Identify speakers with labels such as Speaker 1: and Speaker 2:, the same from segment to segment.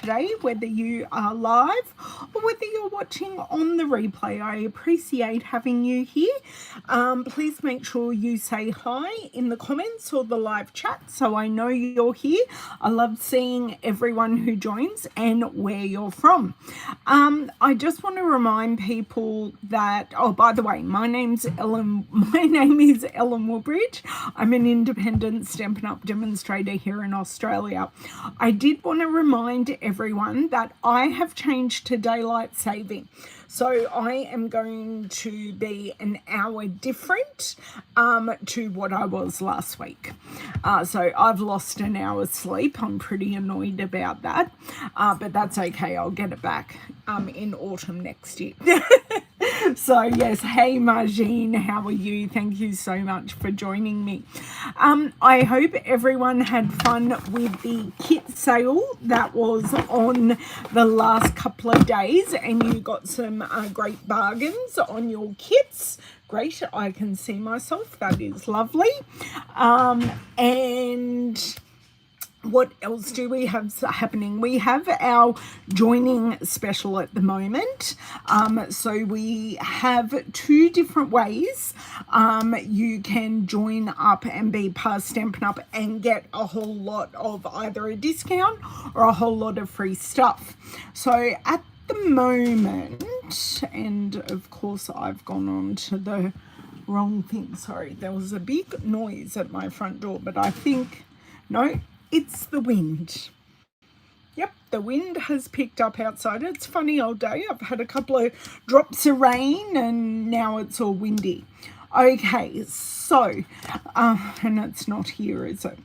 Speaker 1: today, whether you are live or whether you're watching on the replay. I appreciate having you here. Please make sure you say hi in the comments or the live chat so I know you're here. I love seeing everyone who joins and where you're from. I just want to remind people that, oh, by the way, my name is Ellen Woodbridge. I'm an independent Stampin' Up! Demonstrator here in Australia. I did want to remind everyone that I have changed to daylight saving. So I am going to be an hour different to what I was last week. So I've lost an hour's sleep. I'm pretty annoyed about that, but that's okay. I'll get it back in autumn next year. So yes, hey Margine, how are you? Thank you so much for joining me. I hope everyone had fun with the kit sale that was on the last couple of days and you got some great bargains on your kits. Great, I can see myself, that is lovely. And what else do we have happening? We have our joining special at the moment. So we have two different ways you can join up and be part of Stampin' Up! And get a whole lot of either a discount or a whole lot of free stuff. So at the moment, and of course I've gone on to the wrong thing. Sorry, there was a big noise at my front door, but I think, no, it's the wind. Yep, the wind has picked up outside. It's a funny old day. I've had a couple of drops of rain and now it's all windy. Okay, so, and it's not here, is it?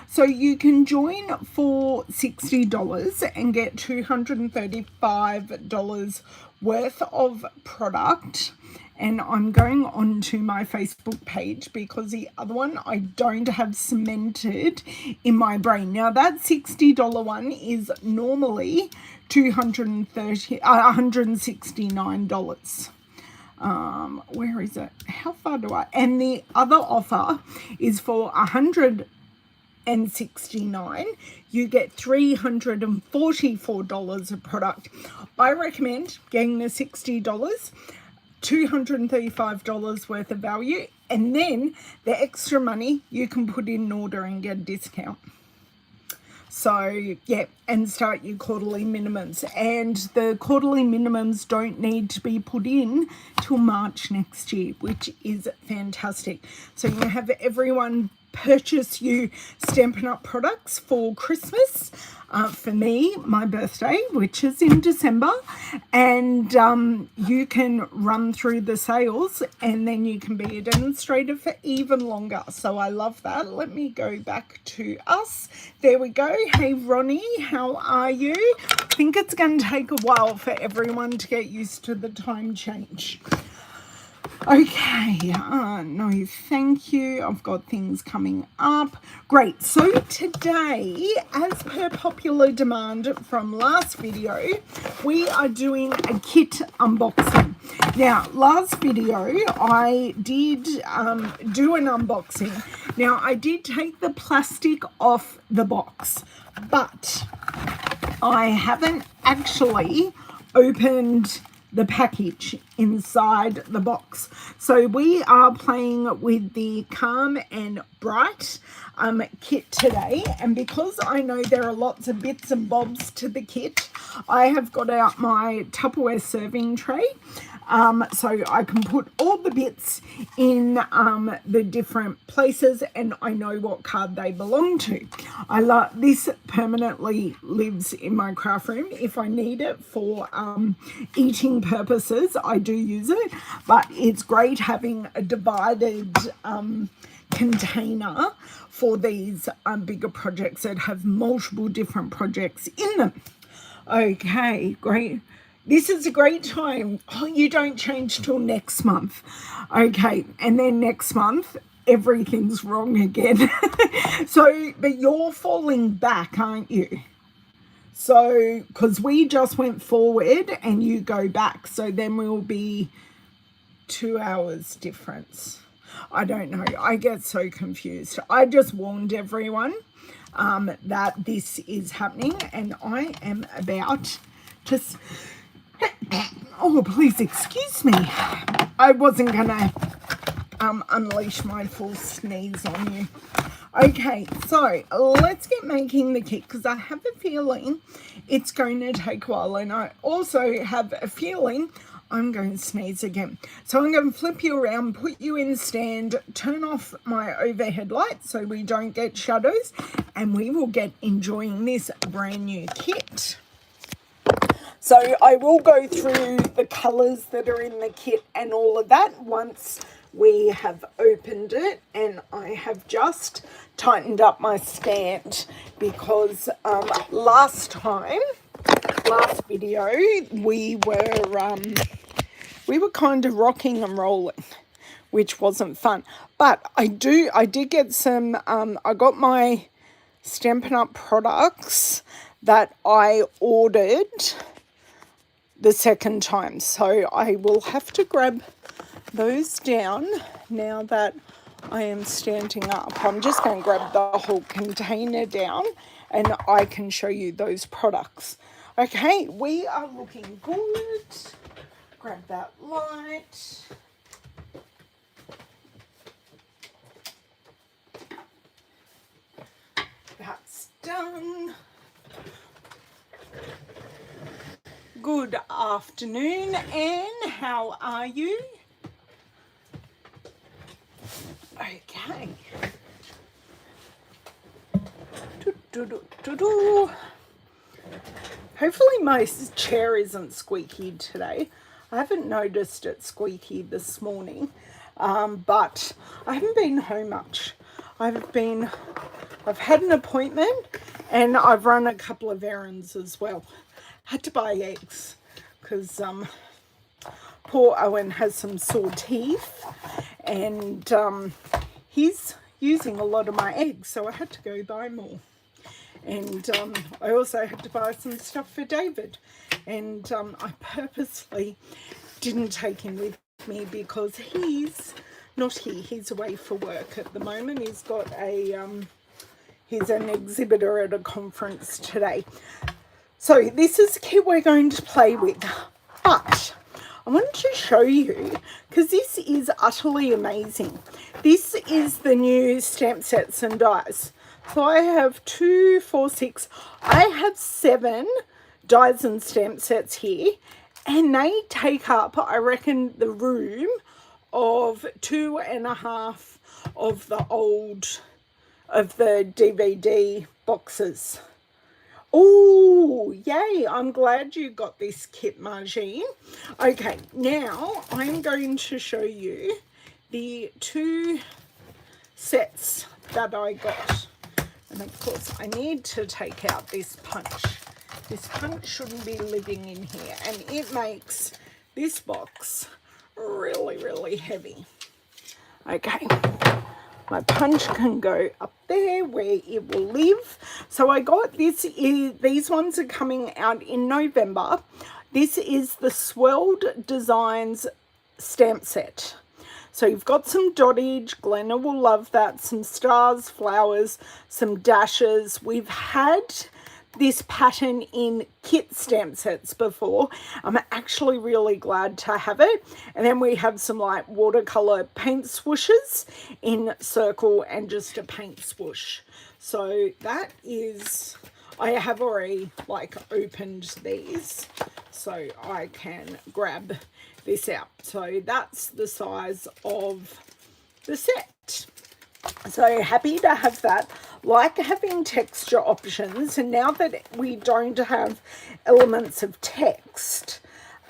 Speaker 1: So you can join for $60 and get $235 worth of product. And I'm going on to my Facebook page because the other one I don't have cemented in my brain. Now that $60 one is normally $169. Where is it? How far do I? And the other offer is for $169. You get $344 of product. I recommend getting the $60, $235 worth of value, and then the extra money you can put in an order and get a discount. So yeah, and start your quarterly minimums, and the quarterly minimums don't need to be put in till March next year, which is fantastic. So you have everyone purchase you Stampin' Up! Products for Christmas. For me, my birthday, which is in December, and you can run through the sales and then you can be a demonstrator for even longer. So I love that. Let me go back to us. There we go. Hey Ronnie, how are you? I think it's going to take a while for everyone to get used to the time change. Okay, no thank you. I've got things coming up. Great, so today, as per popular demand from last video, we are doing a kit unboxing. Now, last video, I did do an unboxing. Now, I did take the plastic off the box, but I haven't actually opened the package inside the box. So we are playing with the Calm and Bright kit today, and because I know there are lots of bits and bobs to the kit, I have got out my Tupperware serving tray so I can put all the bits in the different places and I know what card they belong to. I love this. Permanently lives in my craft room. If I need it for eating purposes, I do use it, but it's great having a divided container for these bigger projects that have multiple different projects in them. Okay, great. This is a great time. Oh, you don't change till next month. Okay, and then next month, everything's wrong again. So, but you're falling back, aren't you? So, because we just went forward and you go back, so then we'll be 2 hours difference. I don't know. I get so confused. I just warned everyone that this is happening, and I am about to oh, please excuse me. I wasn't gonna unleash my full sneeze on you. Okay, so let's get making the kit, because I have a feeling it's going to take a while, and I also have a feeling I'm going to sneeze again. So I'm going to flip you around, put you in stand, turn off my overhead light so we don't get shadows, and we will get enjoying this brand new kit. So I will go through the colours that are in the kit and all of that once we have opened it, and I have just tightened up my stand because last video we were kind of rocking and rolling, which wasn't fun. But I did get some I got my Stampin' Up products that I ordered the second time, so I will have to grab those down now that I am standing up. I'm just going to grab the whole container down and I can show you those products. Okay, we are looking good. Grab that light. That's done. Good afternoon, Anne. How are you? Okay. Hopefully my chair isn't squeaky today. I haven't noticed it squeaky this morning, but I haven't been home much. I've had an appointment and I've run a couple of errands as well. Had to buy eggs because poor Owen has some sore teeth, and he's using a lot of my eggs, so I had to go buy more. And I also had to buy some stuff for David, and I purposely didn't take him with me because he's not here. He's away for work at the moment. He's got he's an exhibitor at a conference today. So this is the kit we're going to play with, but I wanted to show you because this is utterly amazing. This is the new stamp sets and dies. So I have 2, 4, 6. I have 7 dies and stamp sets here, and they take up, I reckon, the room of 2.5 of the DVD boxes. Oh, yay. I'm glad you got this kit, Margine. Okay, now I'm going to show you the 2 sets that I got. And of course, I need to take out this punch. This punch shouldn't be living in here, and it makes this box really, really heavy. Okay. My punch can go up there where it will live. So I got this. These ones are coming out in November. This is the Swelled Designs stamp set. So you've got some dottage. Glenna will love that. Some stars, flowers, some dashes. We've had this pattern in kit stamp sets before. I'm actually really glad to have it. And then we have some like watercolor paint swooshes in circle and just a paint swoosh. So that is, I have already like opened these so I can grab this out. So that's the size of the set. So happy to have that. Like having texture options, and now that we don't have elements of text,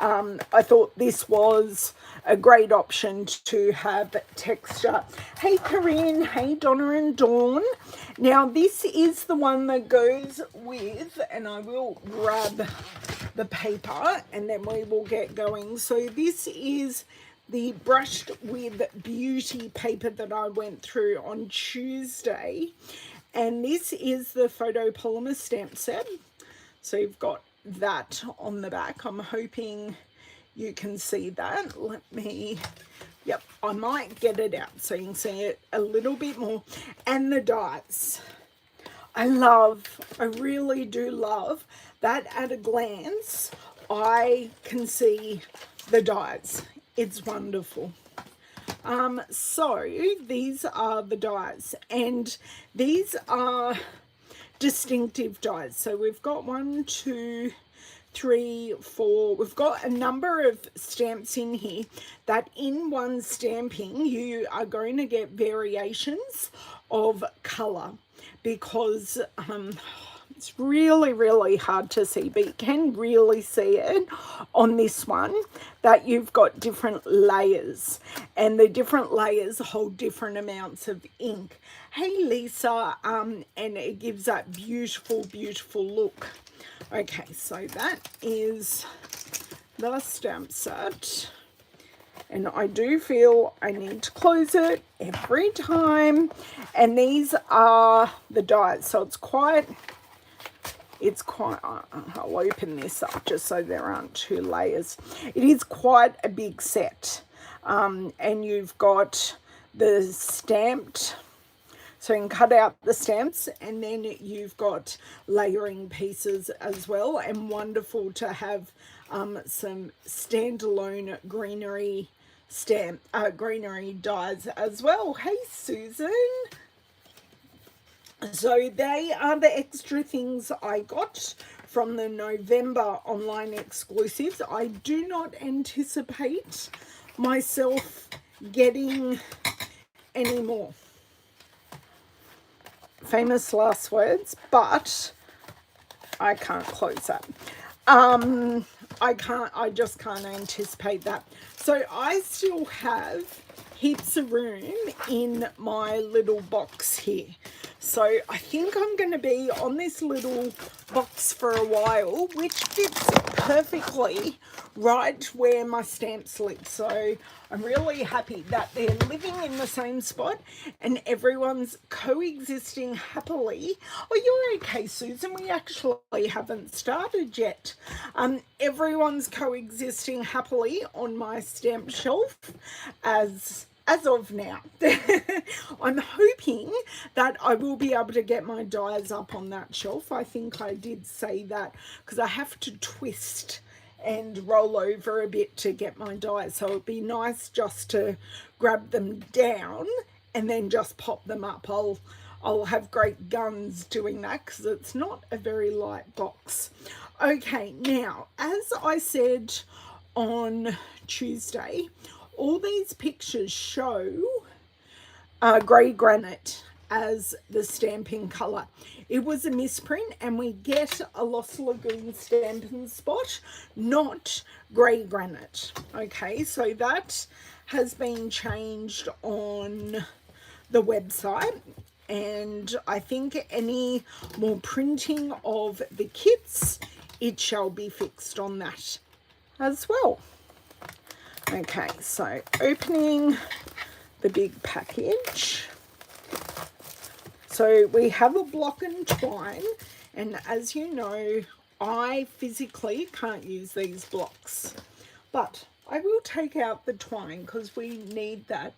Speaker 1: I thought this was a great option to have texture. Hey Corinne, hey Donna and Dawn. Now this is the one that goes with, and I will grab the paper and then we will get going. So this is the Brushed with Beauty paper that I went through on Tuesday. And this is the photopolymer stamp set. So you've got that on the back. I'm hoping you can see that. Let me, yep, I might get it out so you can see it a little bit more. And the dies. I really do love that at a glance, I can see the dies. It's wonderful. So these are the dies, and these are distinctive dies. So we've got 1, 2, 3, 4. We've got a number of stamps in here that in one stamping you are going to get variations of colour, because it's really, really hard to see, but you can really see it on this one, that you've got different layers, and the different layers hold different amounts of ink. Hey Lisa, and it gives that beautiful, beautiful look. Okay, so that is the stamp set. And I do feel I need to close it every time. And these are the dies. So it's quite, I'll open this up just so there aren't 2 layers. It is quite a big set. And you've got the stamped, so you can cut out the stamps, and then you've got layering pieces as well, and wonderful to have some standalone greenery greenery dies as well. Hey Susan. So they are the extra things I got from the November online exclusives. I do not anticipate myself getting any more. Famous last words, but I can't close that. I just can't anticipate that. So I still have heaps of room in my little box here. So I think I'm going to be on this little box for a while, which fits perfectly right where my stamps live. So I'm really happy that they're living in the same spot and everyone's coexisting happily. Oh, you're okay, Susan. We actually haven't started yet. Everyone's coexisting happily on my stamp shelf as of now. I'm hoping that I will be able to get my dies up on that shelf. I think I did say that because I have to twist and roll over a bit to get my dies. So it'd be nice just to grab them down and then just pop them up. I'll have great guns doing that because it's not a very light box. Okay, now, as I said on Tuesday, all these pictures show grey granite as the stamping colour. It was a misprint and we get a Lost Lagoon Stampin' spot, not grey granite. Okay, so that has been changed on the website, and I think any more printing of the kits, it shall be fixed on that as well. Okay, so opening the big package. So we have a block and twine, and as you know, I physically can't use these blocks, but I will take out the twine because we need that.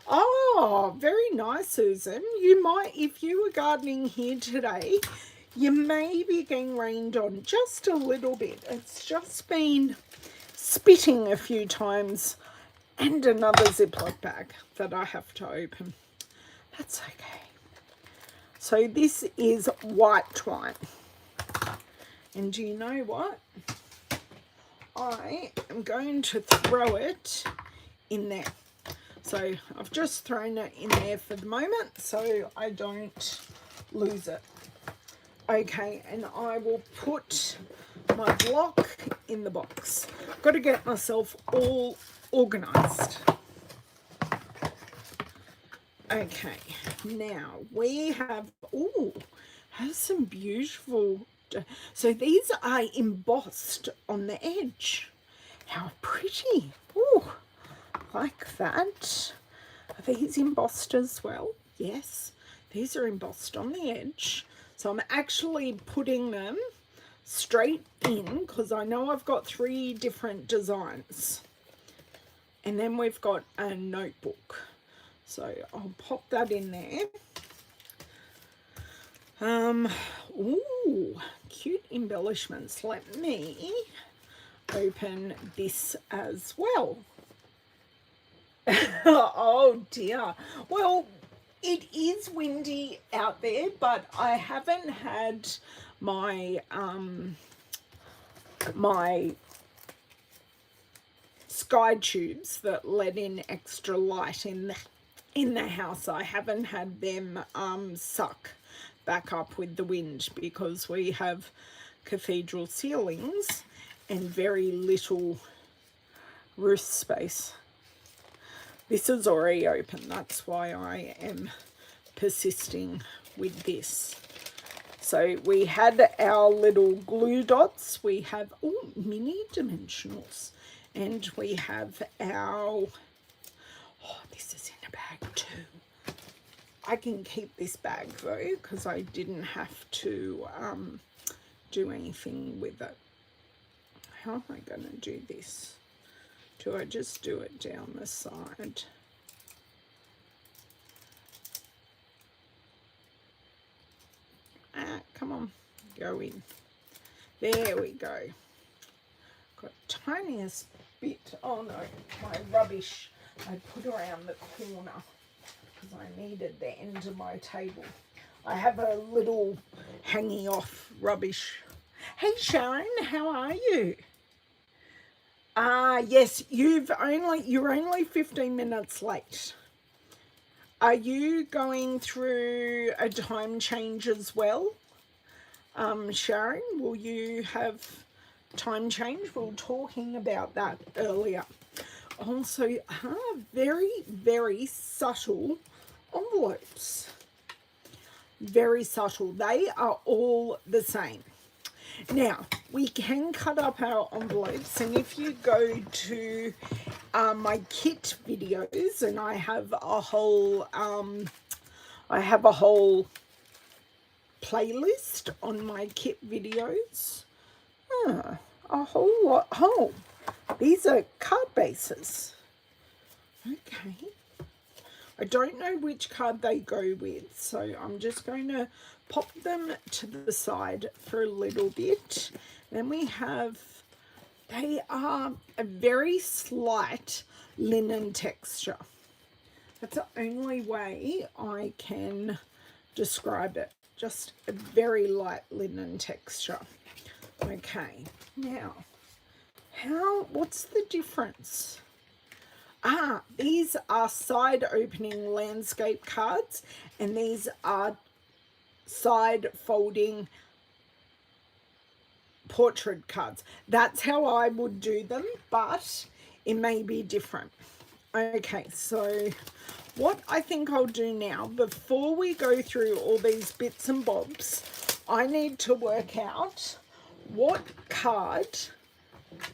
Speaker 1: Oh, very nice, Susan. You might, if you were gardening here today, you may be getting rained on just a little bit. It's just been spitting a few times, and another Ziploc bag that I have to open. That's okay. So this is white twine, and do you know what? I am going to throw it in there. So I've just thrown it in there for the moment so I don't lose it. Okay, and I will put my block in the box. Got to get myself all organised. Okay, now we have, some beautiful, so these are embossed on the edge. How pretty. Ooh, like that. Are these embossed as well? Yes, these are embossed on the edge. So I'm actually putting them straight in because I know I've got 3 different designs. And then we've got a notebook. So I'll pop that in there. Ooh, cute embellishments. Let me open this as well. Oh dear. Well, it is windy out there, but I haven't had my my sky tubes that let in extra light in the house. I haven't had them suck back up with the wind because we have cathedral ceilings and very little roof space. This is already open, that's why I am persisting with this. So we had our little glue dots, we have mini dimensionals, and we have our, this is in a bag too. I can keep this bag though because I didn't have to do anything with it. How am I going to do this? Do I just do it down the side? Come on, go in. There we go. Got tiniest bit, oh no, my rubbish I put around the corner because I needed the end of my table. I have a little hanging off rubbish. Hey Sharon, how are you? Yes, you're only 15 minutes late. Are you going through a time change as well? Sharon, will you have time change? We were talking about that earlier. Also, very, very subtle envelopes. Very subtle. They are all the same. Now, we can cut up our envelopes, and if you go to my kit videos, and I have a whole playlist on my kit videos. A whole lot. Oh, these are card bases. Okay. I don't know which card they go with, so I'm just going to pop them to the side for a little bit. Then we have, they are a very slight linen texture. That's the only way I can describe it. Just a very light linen texture. Okay, now, what's the difference? These are side opening landscape cards, and these are side folding portrait cards. That's how I would do them, but it may be different. Okay, so what I think I'll do now, before we go through all these bits and bobs, I need to work out what card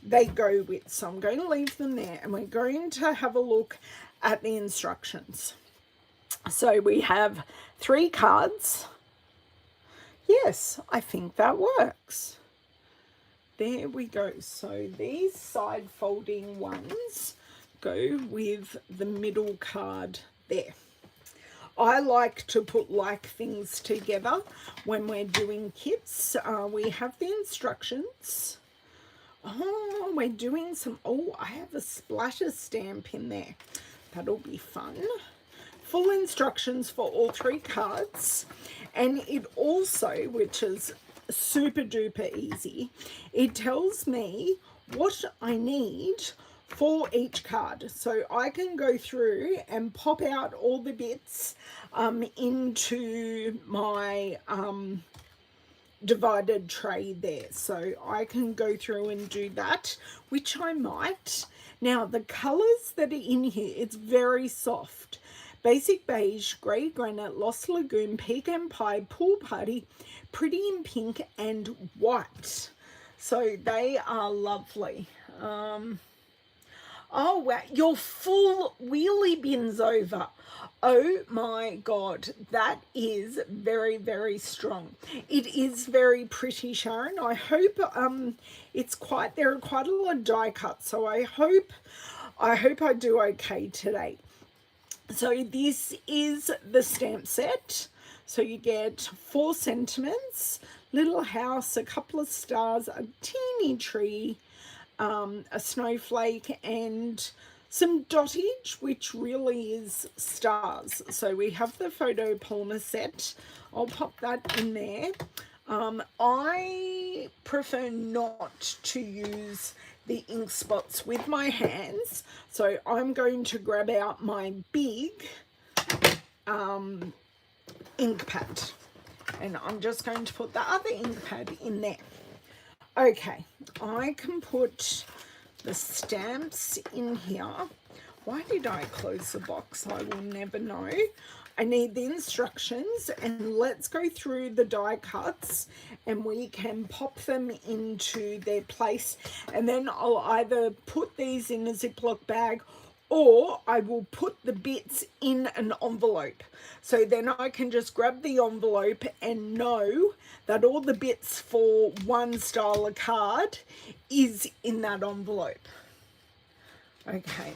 Speaker 1: they go with. So I'm going to leave them there, and we're going to have a look at the instructions. So we have 3 cards. Yes, I think that works. There we go. So these side folding ones go with the middle card there. I like to put like things together when we're doing kits. We have the instructions. Oh, we're doing some, I have a splatter stamp in there. That'll be fun. Full instructions for all 3 cards. And it also, which is super duper easy, it tells me what I need for each card. So I can go through and pop out all the bits into my divided tray there. So I can go through and do that, which I might. Now the colors that are in here, it's very soft. Basic beige, grey granite, lost lagoon, pecan pie, pool party, pretty in pink, and white. So they are lovely. Oh wow, your full wheelie bin's over. Oh my god, that is very, very strong. It is very pretty, Sharon. I hope there are quite a lot of die cuts, so I hope I do okay today. So this is the stamp set. So you get 4 sentiments, little house, a couple of stars, a teeny tree, a snowflake, and some dottage, which really is stars. So we have the photo polymer set. I'll pop that in there. I prefer not to use the ink spots with my hands, so I'm going to grab out my big ink pad, and I'm just going to put the other ink pad in there. Okay, I can put the stamps in here. Why did I close the box? I will never know. I need the instructions, and let's go through the die cuts and we can pop them into their place, and then I'll either put these in a Ziploc bag or I will put the bits in an envelope. So then I can just grab the envelope and know that all the bits for one style of card is in that envelope. Okay,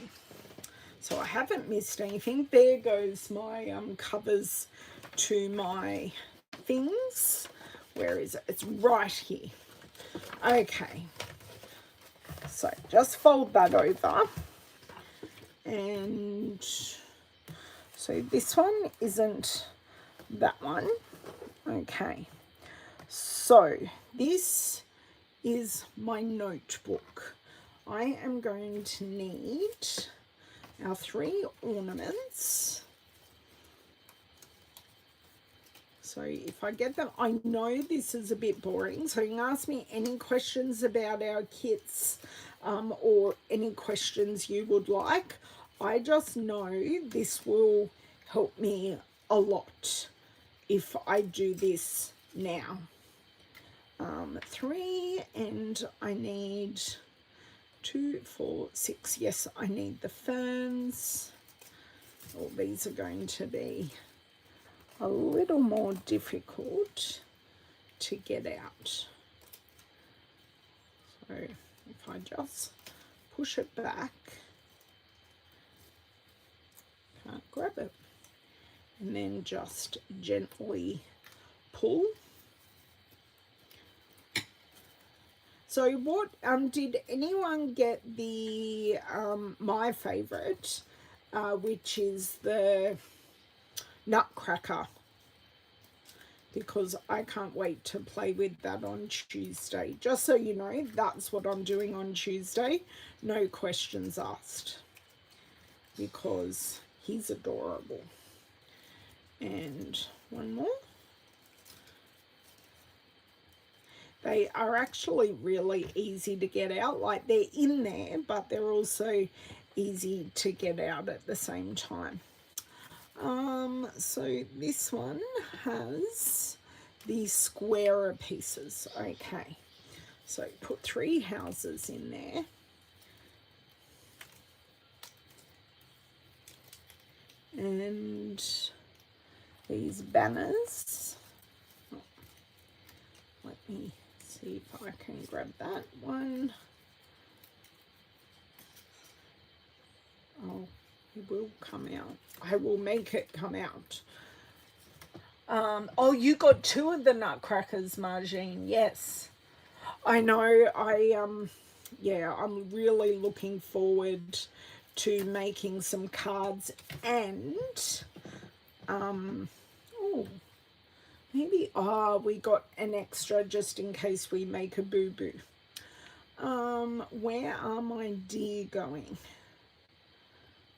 Speaker 1: so I haven't missed anything. There goes my covers to my things. Where is it? It's right here. Okay, so just fold that over. And so this one isn't that one. Okay, so this is my notebook. I am going to need our 3 ornaments. So if I get them, I know this is a bit boring, so you can ask me any questions about our kits or any questions you would like. I just know this will help me a lot if I do this now. 3, and I need 2, 4, 6. Yes, I need the ferns. All these are going to be a little more difficult to get out. So if I just push it back, can't grab it, and then just gently pull. So what did anyone get the my favorite, which is the Nutcracker, because I can't wait to play with that on Tuesday. Just so you know, that's what I'm doing on Tuesday. No questions asked, because he's adorable. And one more. They are actually really easy to get out. Like, they're in there, but they're also easy to get out at the same time. So this one has these squarer pieces. Okay, so put 3 houses in there. And these banners. Oh, let me see if I can grab that one. Oh, it will come out. I will make it come out. Oh, you got 2 of the Nutcrackers, Margine. Yes, I know. Yeah, I'm really looking forward to making some cards, and oh, maybe we got an extra just in case we make a boo-boo. Where are my deer going?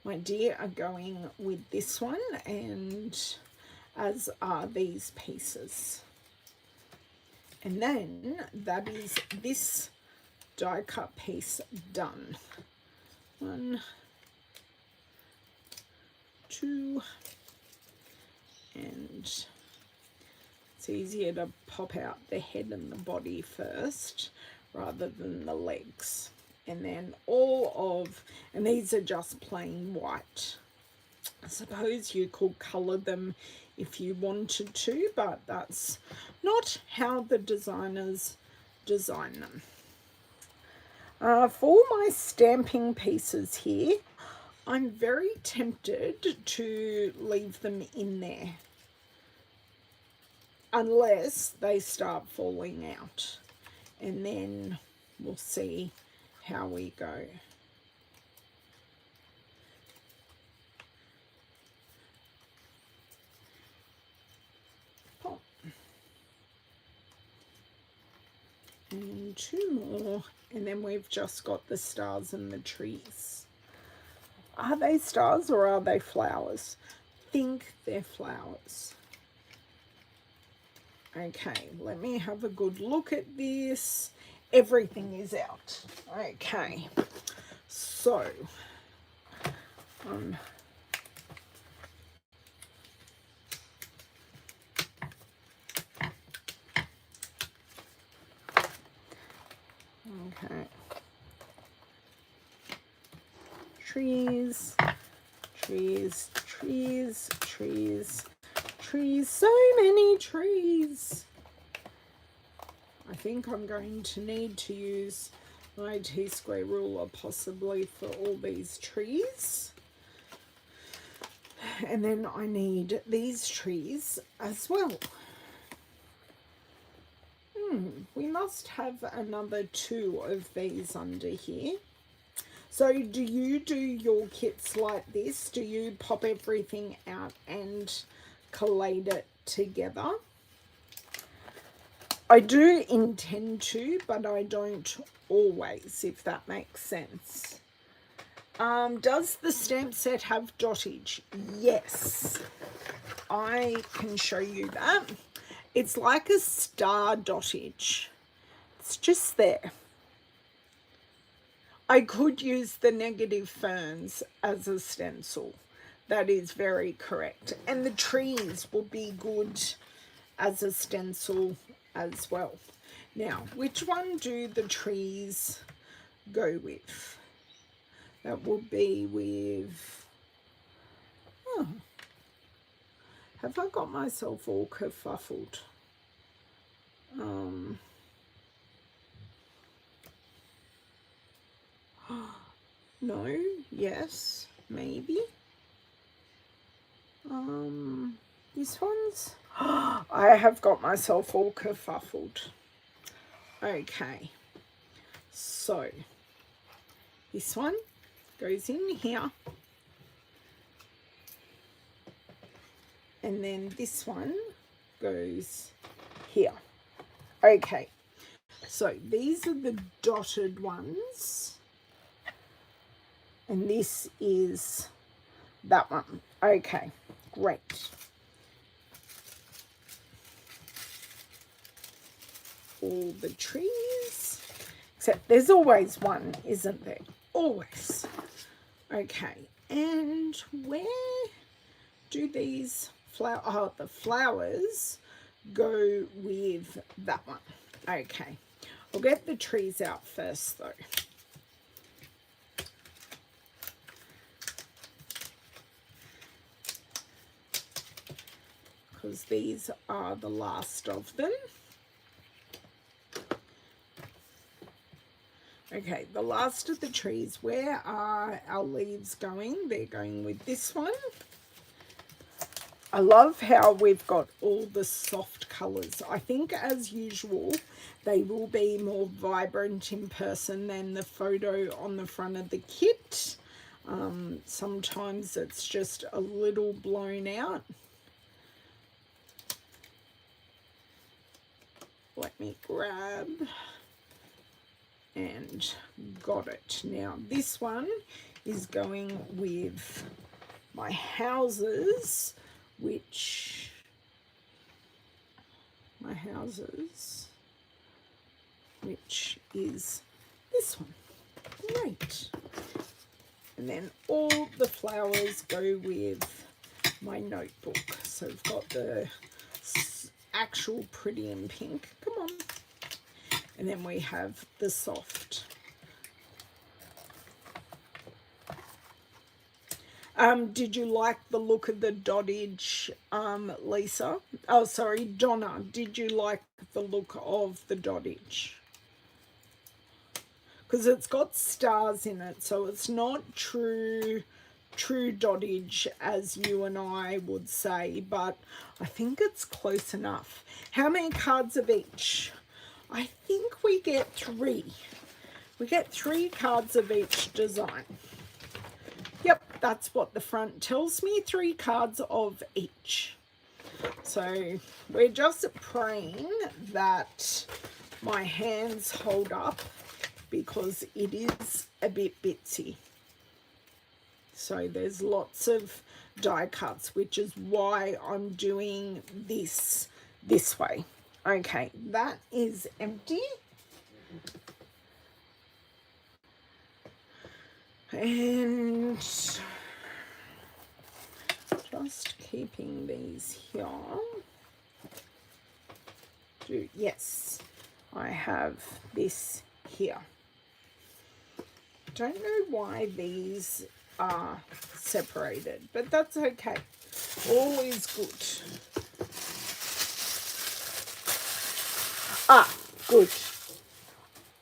Speaker 1: My deer are going with this one, and as are these pieces. And then that is this die cut piece done. 1, 2, and it's easier to pop out the head and the body first rather than the legs. And then and these are just plain white. I suppose you could colour them if you wanted to, but that's not how the designers design them. For my stamping pieces here, I'm very tempted to leave them in there. unless they start falling out, and then we'll see how we go. Pop. And 2 more, and then we've just got the stars and the trees. Are they stars or are they flowers? I think they're flowers. Okay, let me have a good look at this. Everything is out. Okay, so okay, trees, trees, trees, trees, trees, so many trees. I think I'm going to need to use my T-square ruler possibly for all these trees. And then I need these trees as well. We must have another 2 of these under here. So do you do your kits like this? Do you pop everything out and collate it together? I do intend to, but I don't always, if that makes sense. Does the stamp set have dottage? Yes, I can show you that. It's like a star dottage. It's just there. I could use the negative ferns as a stencil. That is very correct. And the trees will be good as a stencil as well. Now, which one do the trees go with? That will be with... Oh, have I got myself all kerfuffled? No, yes, maybe. This one's... I have got myself all kerfuffled. Okay, so this one goes in here. And then this one goes here. Okay, so these are the dotted ones. And this is that one. Okay, great. All the trees, except there's always one, isn't there? Always. Okay, and where do these the flowers go with that one? Okay, I'll get the trees out first though. Because these are the last of them. Okay, the last of the trees. Where are our leaves going? They're going with this one. I love how we've got all the soft colours. I think, as usual, they will be more vibrant in person than the photo on the front of the kit. Sometimes it's just a little blown out. Let me grab... and got it. Now this one is going with my houses, which is this one. Great. And then all the flowers go with my notebook. So we've got the actual pretty in pink. Come on. And then we have the soft. Did you like the look of the dottage, Lisa? Oh, sorry, Donna. Did you like the look of the dottage? Because it's got stars in it, so it's not true true dottage as you and I would say, but I think it's close enough. How many cards of each? I think we get 3. We get 3 cards of each design. Yep, that's what the front tells me, 3 cards of each. So we're just praying that my hands hold up because it is a bit bitsy. So there's lots of die cuts, which is why I'm doing this way. Okay, that is empty. And just keeping these here. Yes, I have this here. Don't know why these are separated, but that's okay. All is good. Ah, good.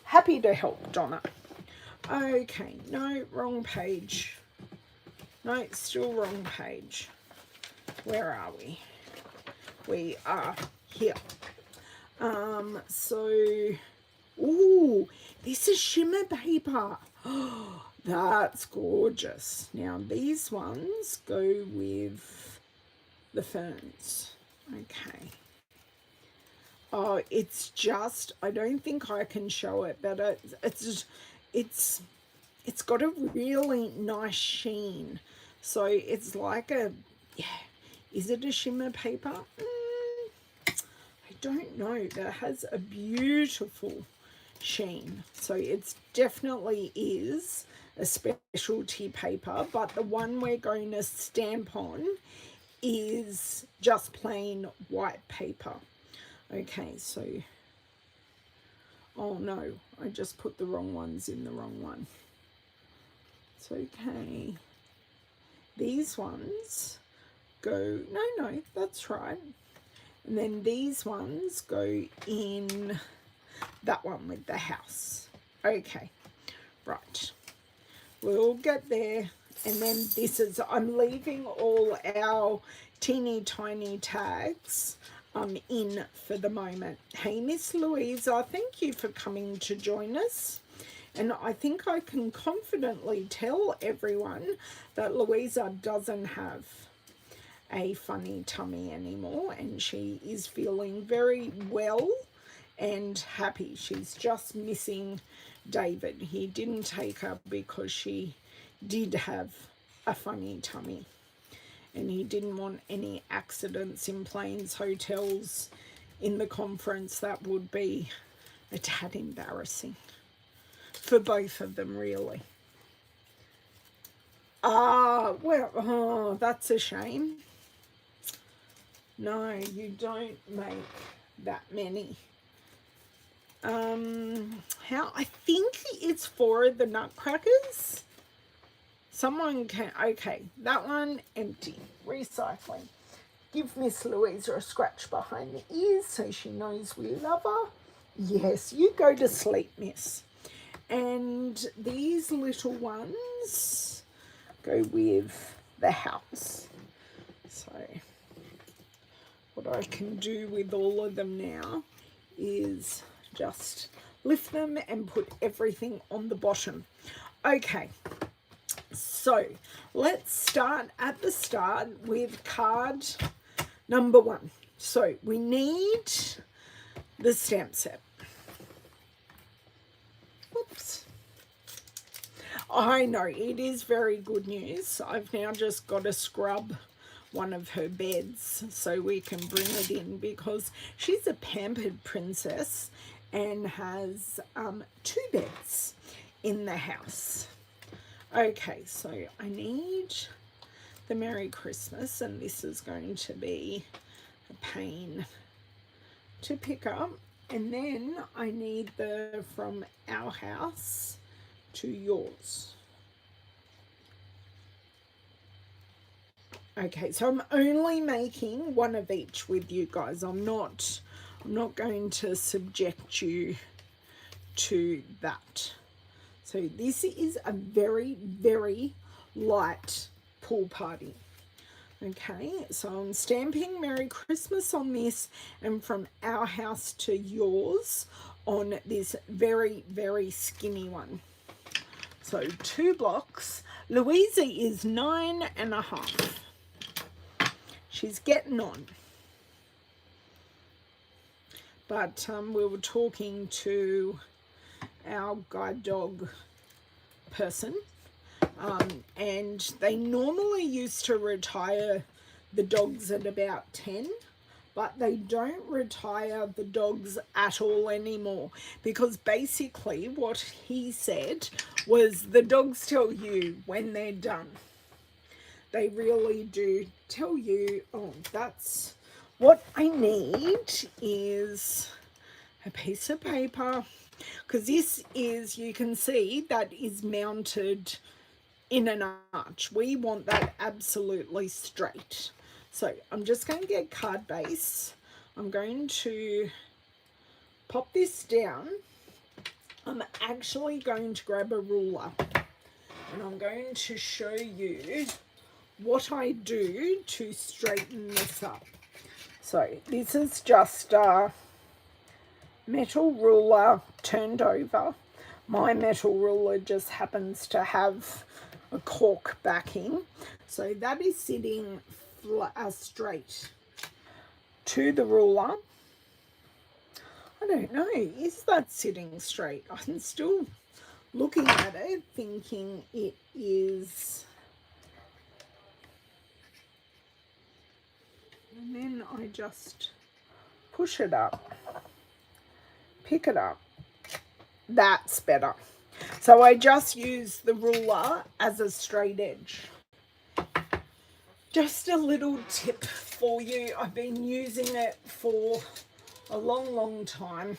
Speaker 1: Happy to help, Donna. Okay, no, wrong page. No, still wrong page. Where are we? We are here. So, ooh, this is shimmer paper. Oh, that's gorgeous. Now, these ones go with the ferns. Okay. Oh, it's just, I don't think I can show it, but it's got a really nice sheen. So it's like a, yeah, is it a shimmer paper? I don't know. It has a beautiful sheen. So it definitely is a specialty paper, but the one we're going to stamp on is just plain white paper. Okay, so, oh no, I just put the wrong ones in the wrong one. It's okay. These ones go, no, that's right. And then these ones go in that one with the house. Okay, right. We'll get there. And then this is, I'm leaving all our teeny tiny tags in for the moment. Hey, Miss Louisa, thank you for coming to join us. And I think I can confidently tell everyone that Louisa doesn't have a funny tummy anymore, and she is feeling very well and happy. She's just missing David. He didn't take her because she did have a funny tummy, and he didn't want any accidents in planes, hotels, in the conference. That would be a tad embarrassing for both of them, really. Well, oh, that's a shame. No, you don't make that many. I think it's 4 of the nutcrackers. Someone can, okay, that one empty, recycling. Give Miss Louisa a scratch behind the ears so she knows we love her. Yes, you go to sleep, miss. And these little ones go with the house. So what I can do with all of them now is just lift them and put everything on the bottom. Okay, so let's start at the start with card number 1. So we need the stamp set. Oops. I know, it is very good news. I've now just got to scrub one of her beds so we can bring it in, because she's a pampered princess and has 2 beds in the house. Okay, so I need the Merry Christmas, and this is going to be a pain to pick up. And then I need the From Our House to Yours. Okay, so I'm only making one of each with you guys. I'm not going to subject you to that. So this is a very, very light pool party. Okay, so I'm stamping Merry Christmas on this, and from our house to yours on this very, very skinny one. So 2 blocks. Louisa is 9.5. She's getting on. But we were talking to our guide dog person, and they normally used to retire the dogs at about 10, but they don't retire the dogs at all anymore, because basically what he said was the dogs tell you when they're done. They really do tell you. Oh, that's what I need, is a piece of paper, because this is, you can see that is mounted in an arch. We want that absolutely straight. So I'm just going to get card base. I'm going to pop this down. I'm actually going to grab a ruler, and I'm going to show you what I do to straighten this up. So this is just a metal ruler turned over. My metal ruler just happens to have a cork backing, so that is sitting straight to the ruler. I don't know, is that sitting straight? I'm still looking at it thinking it is. And then I just push it up, pick it up. That's better. So I just use the ruler as a straight edge. Just a little tip for you. I've been using it for a long, long time.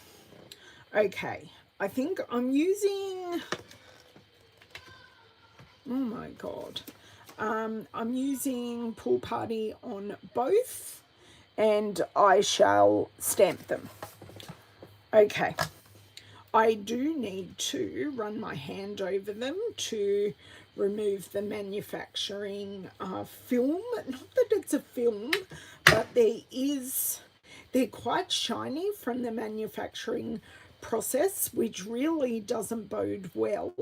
Speaker 1: Okay, I think I'm using, oh my God. I'm using Pool Party on both, and I shall stamp them. Okay. I do need to run my hand over them to remove the manufacturing film. Not that it's a film, but they're quite shiny from the manufacturing process, which really doesn't bode well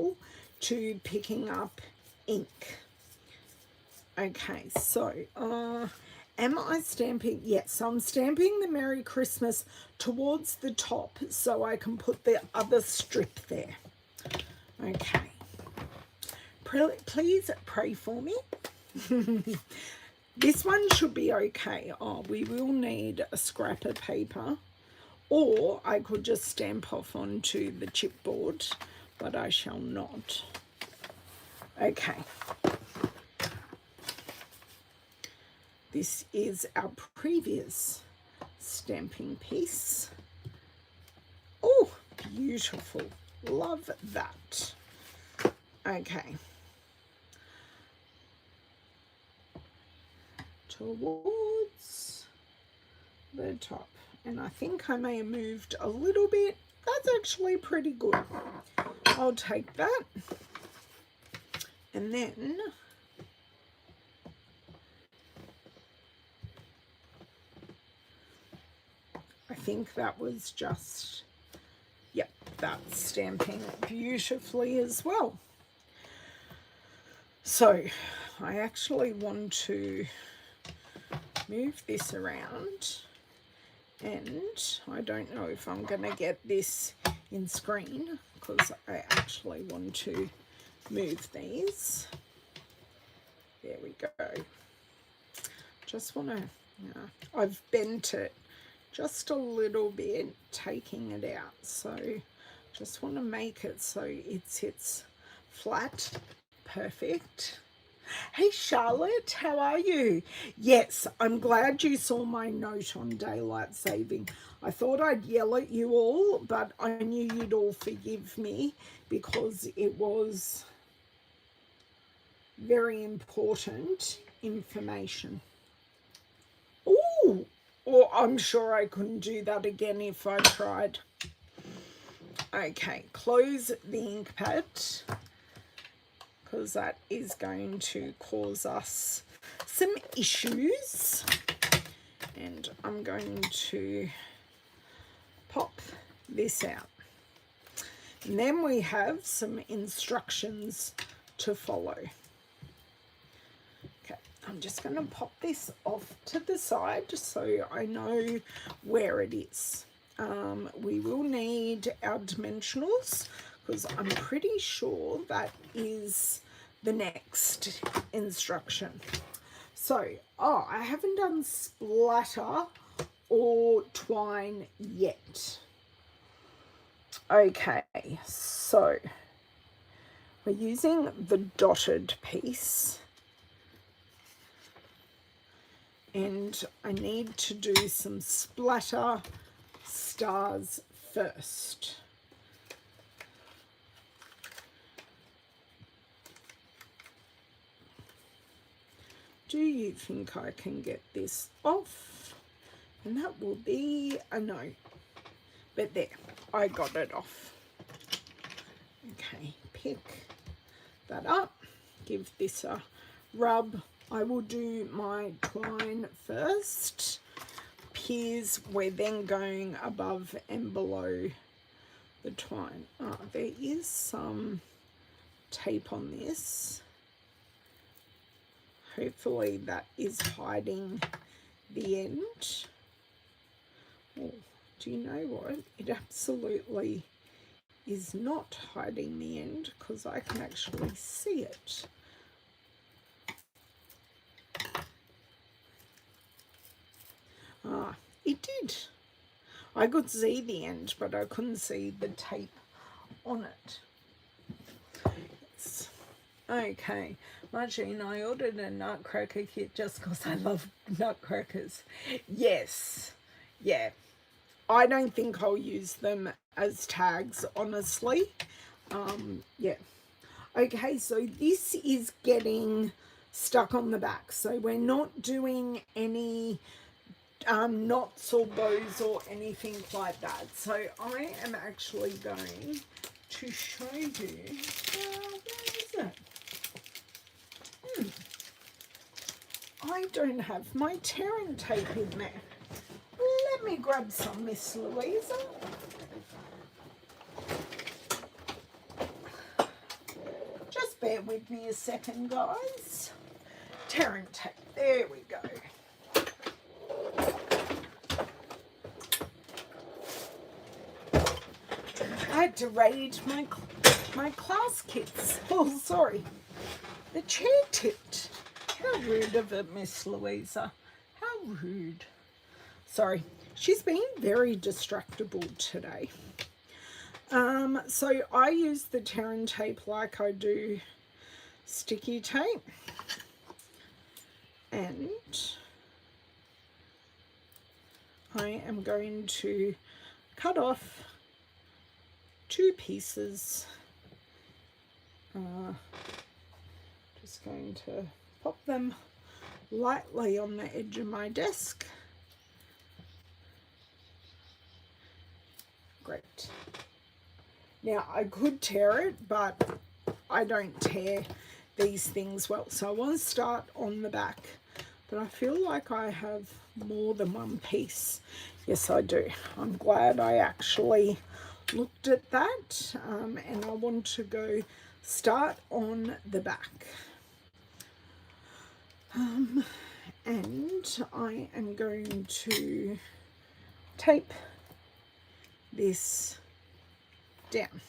Speaker 1: to picking up ink. Okay, so am I stamping? Yes, I'm stamping the Merry Christmas towards the top so I can put the other strip there. Okay. Please pray for me. This one should be okay. Oh, we will need a scrap of paper, or I could just stamp off onto the chipboard, but I shall not. Okay. This is our previous stamping piece. Oh, beautiful. Love that. Okay. Towards the top. And I think I may have moved a little bit. That's actually pretty good. I'll take that. And then I think that was just, yep, that's stamping beautifully as well. So I actually want to move this around, and I don't know if I'm going to get this in screen because I actually want to move these. There we go. Just want to, I've bent it just a little bit, taking it out. So just want to make it so it sits flat. Perfect. Hey Charlotte, how are you? Yes, I'm glad you saw my note on daylight saving. I thought I'd yell at you all, but I knew you'd all forgive me because it was very important information. Ooh, or I'm sure I couldn't do that again if I tried. Okay, close the ink pad. because that is going to cause us some issues. And I'm going to pop this out. And then we have some instructions to follow. Okay, I'm just going to pop this off to the side so I know where it is. We will need our dimensionals because I'm pretty sure that is the next instruction. So, I haven't done splatter or twine yet. Okay, so we're using the dotted piece. And I need to do some splatter stars first. Do you think I can get this off? And that will be a no. But there, I got it off. Okay, pick that up. Give this a rub. I will do my twine first. Piers, we're then going above and below the twine. There is some tape on this. Hopefully that is hiding the end. Oh, do you know what? It absolutely is not hiding the end because I can actually see it. It did. I could see the end, but I couldn't see the tape on it. Yes. Okay, Margine, I ordered a nutcracker kit just because I love nutcrackers. Yes, yeah. I don't think I'll use them as tags, honestly. Yeah. Okay, so this is getting stuck on the back. So we're not doing any knots or bows or anything like that. So I am actually going to show you, where is it? I don't have my tearing tape in there. Let me grab some, Miss Louisa. Just bear with me a second, guys. Tearing tape, there we go. I had to raid my class kits. Oh, sorry. The chair tipped. How rude of it, Miss Louisa. How rude. Sorry. She's been very distractible today. So I use the tearing tape like I do sticky tape. And I am going to cut off 2 pieces. Just going to pop them lightly on the edge of my desk. Great. Now I could tear it, but I don't tear these things well. So I want to start on the back, but I feel like I have more than one piece. Yes, I do. I'm glad I actually looked at that, and I want to go start on the back. And I am going to tape this down.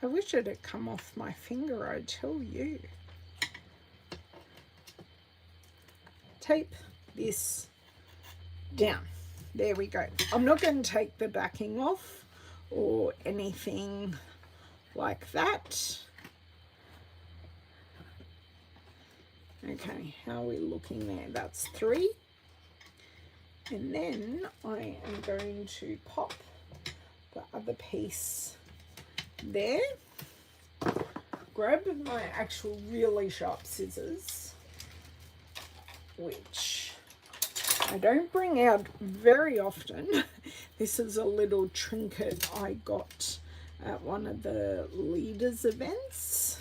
Speaker 1: I wish it had come off my finger, I tell you. Tape this down. There we go. I'm not going to take the backing off or anything like that. Okay, how are we looking there? That's 3. And then I am going to pop the other piece there. Grab my actual really sharp scissors, which I don't bring out very often. This is a little trinket I got at one of the leaders events.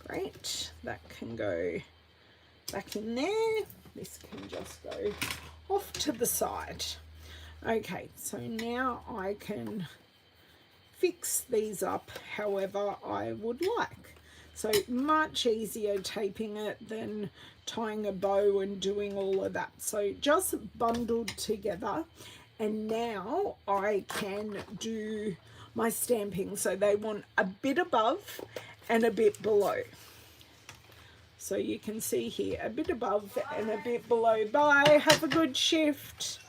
Speaker 1: Great, that can go back in there. This can just go off to the side. Okay, so now I can fix these up however I would like. So much easier taping it than tying a bow and doing all of that. So just bundled together, and now I can do my stamping. So they want a bit above and a bit below. So you can see here, a bit above and a bit below. Bye, have a good shift.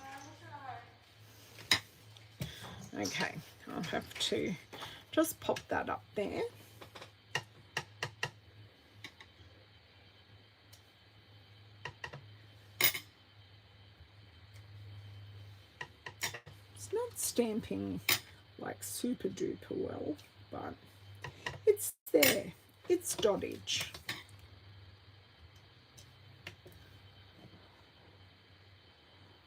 Speaker 1: Okay, I'll have to just pop that up there. It's not stamping like super duper well, but it's there. It's dottage.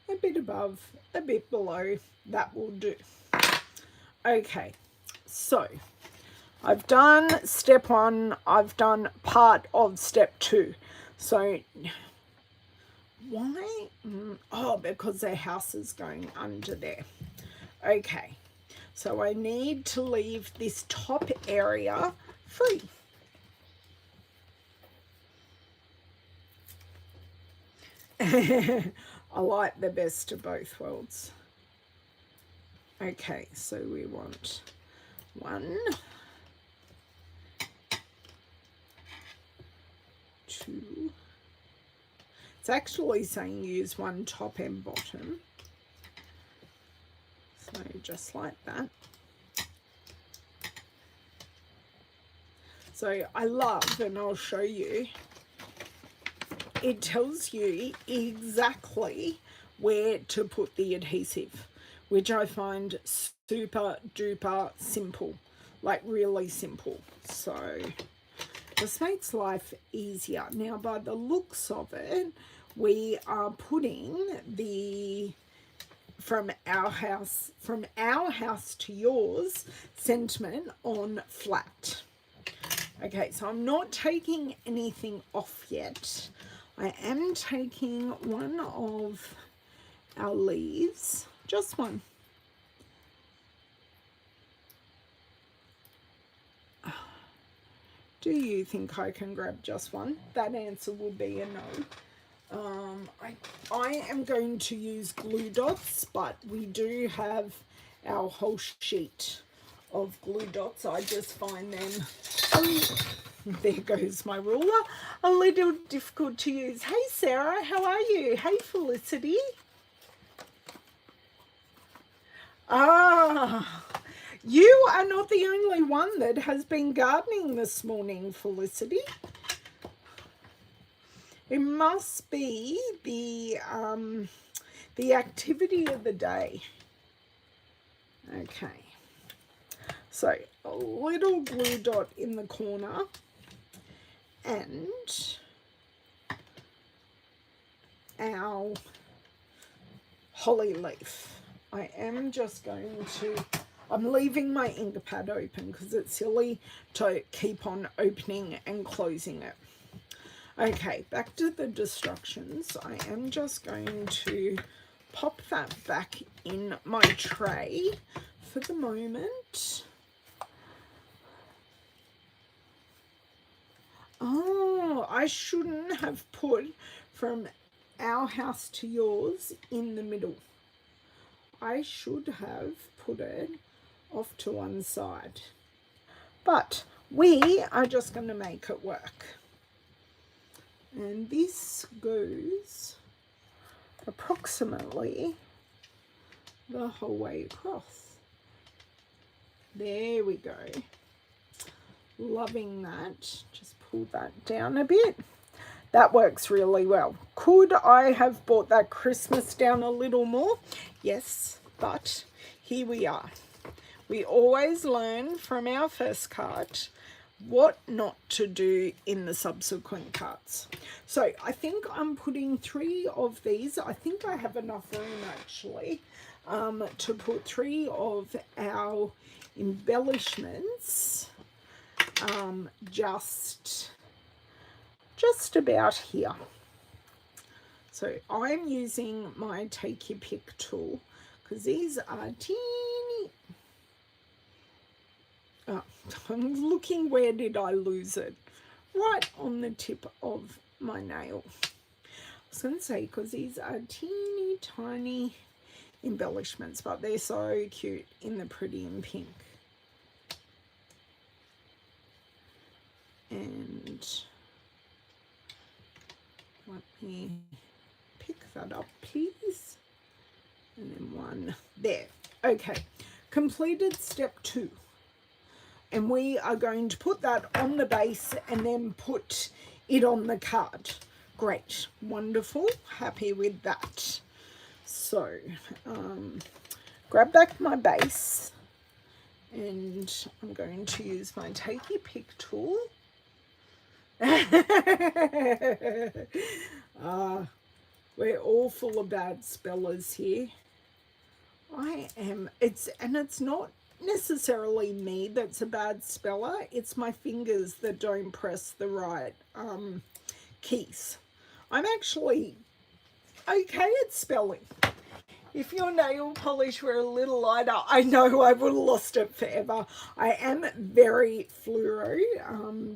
Speaker 1: A bit above, a bit below, that will do. Okay, so I've done step 1, I've done part of step 2. So why? Oh, because their house is going under there. Okay, so I need to leave this top area free. I like the best of both worlds. Okay, so we want 1, 2. It's actually saying use 1 top and bottom. So just like that. So I love, and I'll show you, it tells you exactly where to put the adhesive, which I find super duper simple, like really simple. So this makes life easier. Now, by the looks of it, we are putting the from our house to yours sentiment on flat. Okay, so I'm not taking anything off yet. I am taking one of our leaves, just one. Do you think I can grab just one? That answer would be a no. I am going to use glue dots, but we do have our whole sheet of glue dots. I just find them, there goes my ruler, a little difficult to use. Hey Sarah, how are you? Hey Felicity. You are not the only one that has been gardening this morning, Felicity. It must be the activity of the day. Okay. So a little glue dot in the corner and our holly leaf. I am just going to, I'm leaving my ink pad open because it's silly to keep on opening and closing it. Okay, back to the destructions. I am just going to pop that back in my tray for the moment. Oh, I shouldn't have put from our house to yours in the middle. I should have put it off to one side. But we are just going to make it work. And this goes approximately the whole way across. There we go. Loving that. Just pull that down a bit. That works really well. Could I have brought that Christmas down a little more? Yes, but here we are. We always learn from our first card what not to do in the subsequent cards. So I think I'm putting 3 of these. I think I have enough room actually to put 3 of our embellishments just about here. So I'm using my Take Your Pick tool because these are teeny. Oh, I'm looking, where did I lose it? Right on the tip of my nail. I was going to say, because these are teeny tiny embellishments, but they're so cute in the pretty in pink. And let me pick that up, please. And then one there. Okay, completed step 2. And we are going to put that on the base and then put it on the card. Great, wonderful, happy with that. So, grab back my base and I'm going to use my Take Your Pick tool. We're all full of bad spellers here. It's not necessarily me that's a bad speller, it's my fingers that don't press the right keys. I'm actually okay at spelling. If your nail polish were a little lighter, I know I would have lost it forever. I am very fluoro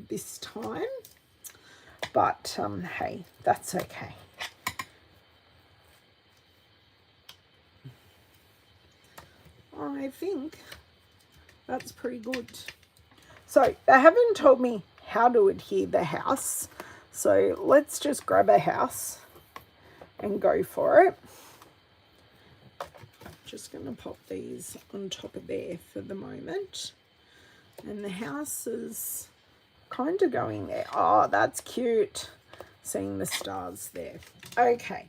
Speaker 1: this time, but hey, that's okay. I think that's pretty good. So they haven't told me how to adhere the house, so let's just grab a house and go for it. Just going to pop these on top of there for the moment. And the house is kind of going there. Oh, that's cute. Seeing the stars there. Okay,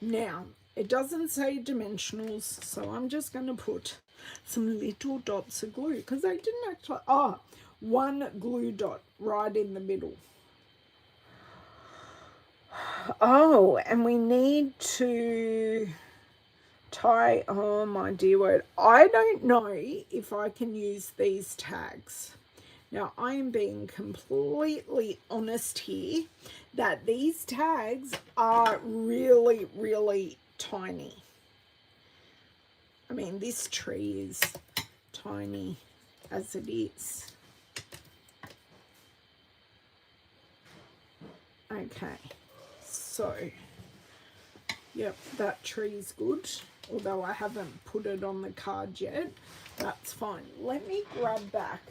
Speaker 1: now it doesn't say dimensionals, so I'm just going to put some little dots of glue because I didn't actually. Oh, one glue dot right in the middle. Oh, and we need to tie, oh my dear word, I don't know if I can use these tags. Now I am being completely honest here that these tags are really, really tiny. I mean, this tree is tiny as it is. Okay, so yep, that tree's good. Although I haven't put it on the card yet, that's fine. Let me grab back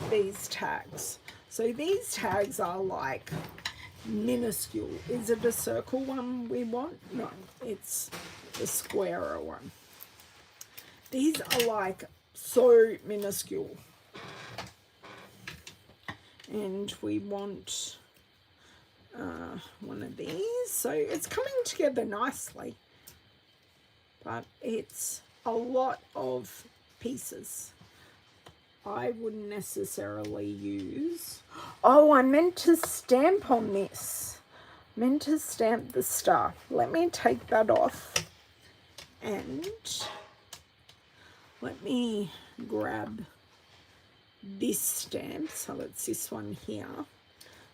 Speaker 1: these tags. So these tags are like minuscule. Is it a circle one we want? No, it's the squarer one. These are like so minuscule. And we want one of these. So it's coming together nicely. But it's a lot of pieces. I wouldn't necessarily use. Oh, I meant to stamp on this. Meant to stamp the star. Let me take that off. And let me grab this stamp. So it's this one here.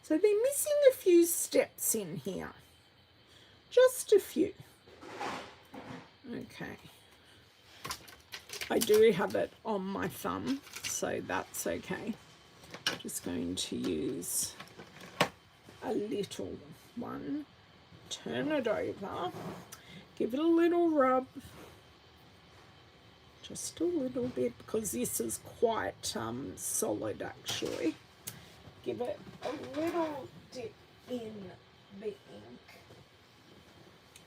Speaker 1: So they're missing a few steps in here. Just a few. Okay, I do have it on my thumb, so that's okay. I'm just going to use a little one, turn it over, give it a little rub, just a little bit, because this is quite solid actually. Give it a little dip in the ink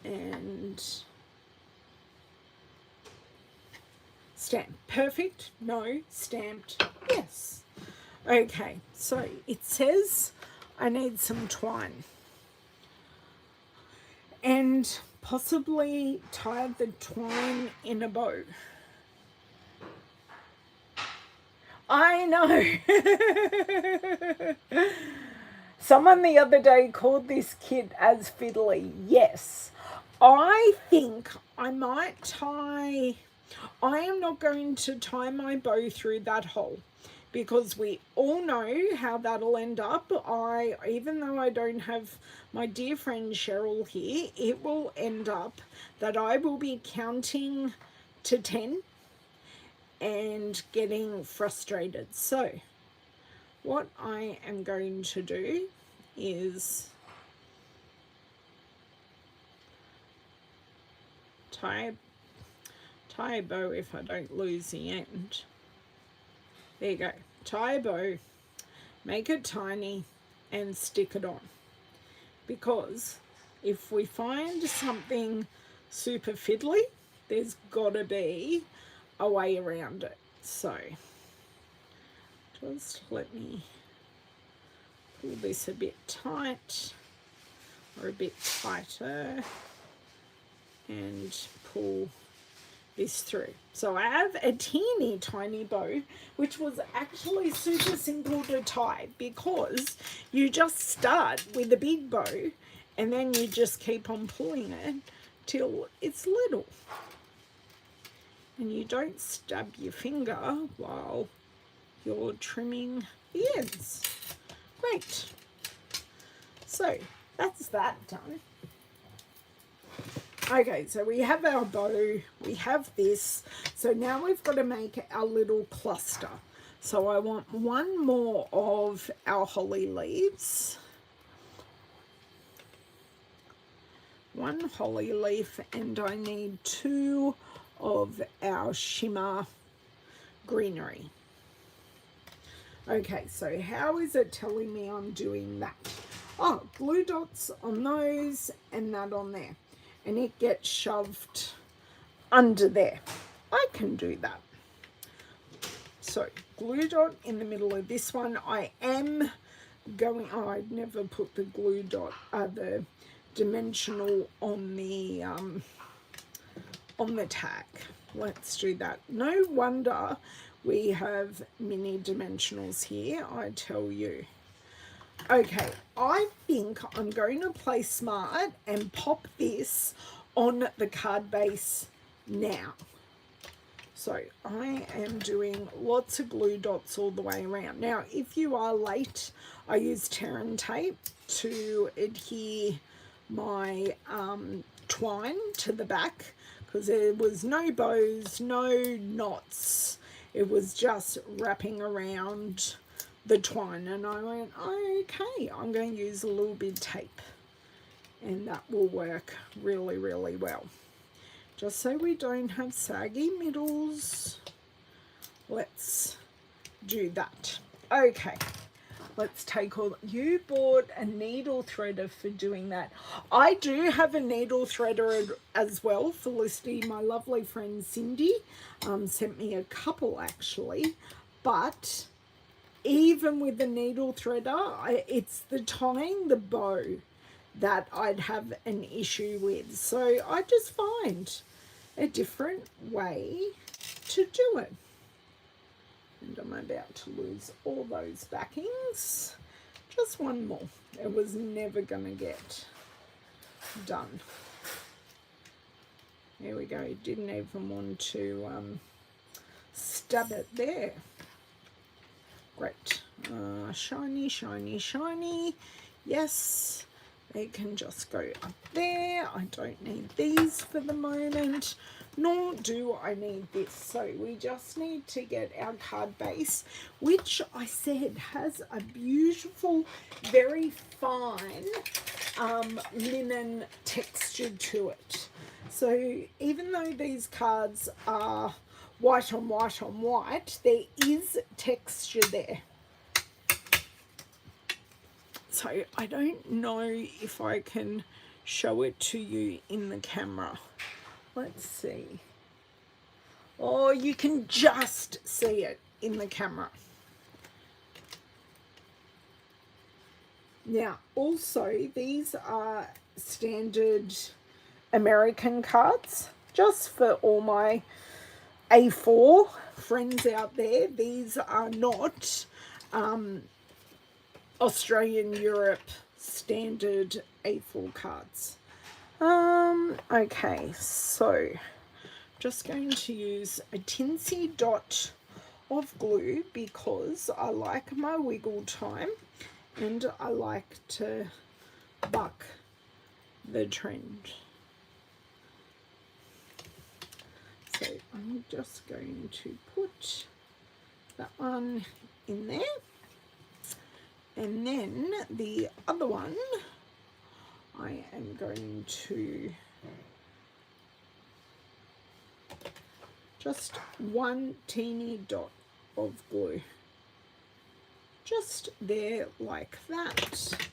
Speaker 1: and stamp. Perfect. No. Stamped. Yes. Okay. So it says I need some twine. And possibly tie the twine in a bow. I know. Someone the other day called this kit as fiddly. Yes. I think I might tie I am not going to tie my bow through that hole, because we all know how that'll end up. Even though I don't have my dear friend Cheryl here, it will end up that I will be counting to 10 and getting frustrated. So what I am going to do is tie a bow if I don't lose the end. There you go. Tie a bow, make it tiny, and stick it on. Because if we find something super fiddly, there's got to be a way around it. So just let me pull this a bit tight, or a bit tighter, and pull this through. So I have a teeny tiny bow, which was actually super simple to tie, because you just start with a big bow and then you just keep on pulling it till it's little, and you don't stab your finger while you're trimming the ends. Great. So that's that done. Okay, so we have our bow, we have this. So now we've got to make our little cluster. So I want one more of our holly leaves. One holly leaf, and I need 2 of our shimmer greenery. Okay, so how is it telling me I'm doing that? Oh, glue dots on those and that on there. And it gets shoved under there. I can do that. So glue dot in the middle of this one. I am going, oh, I'd never put the glue dot, the dimensional on the tag. Let's do that. No wonder we have mini dimensionals here, I tell you. Okay, I think I'm going to play smart and pop this on the card base now. So I am doing lots of glue dots all the way around. Now, if you are late, I use tear and tape to adhere my twine to the back, because there was no bows, no knots. It was just wrapping around the twine, and I went, okay, I'm going to use a little bit of tape, and that will work really, really well. Just so we don't have saggy middles, let's do that. Okay, let's take all, you bought a needle threader for doing that. I do have a needle threader as well. Felicity, my lovely friend Cindy, sent me a couple actually, but even with the needle threader, it's the tying the bow that I'd have an issue with. So I just find a different way to do it. And I'm about to lose all those backings. Just one more. It was never going to get done. There we go. Didn't even want to stab it there. Great. Shiny, shiny, shiny. Yes, they can just go up there. I don't need these for the moment, nor do I need this. So we just need to get our card base, which I said has a beautiful, very fine linen texture to it. So even though these cards are white on white on white, there is texture there. So I don't know if I can show it to you in the camera. Let's see. Oh, you can just see it in the camera. Now, also, these are standard American cards, just for all my A4 friends out there. These are not Australian Europe standard A4 cards. Okay, so just going to use a tinsy dot of glue because I like my wiggle time and I like to buck the trend. So I'm just going to put that one in there, and then the other one I am going to just one teeny dot of glue, just there like that.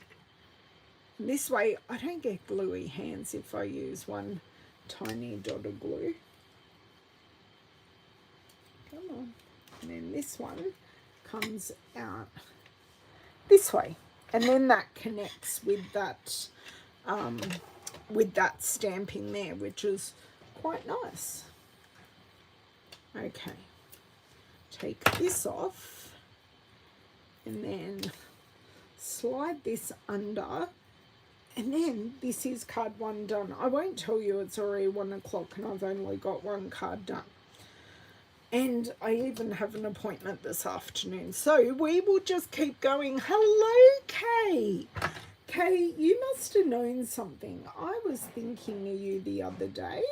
Speaker 1: And this way I don't get gluey hands if I use one tiny dot of glue. Come on. And then this one comes out this way, and then that connects with that stamping there, which is quite nice. Okay, take this off and then slide this under, and then this is card 1 done. I won't tell you it's already 1 o'clock and I've only got 1 card done. And I even have an appointment this afternoon. So we will just keep going. Hello, Kay. Kay, you must have known something. I was thinking of you the other day.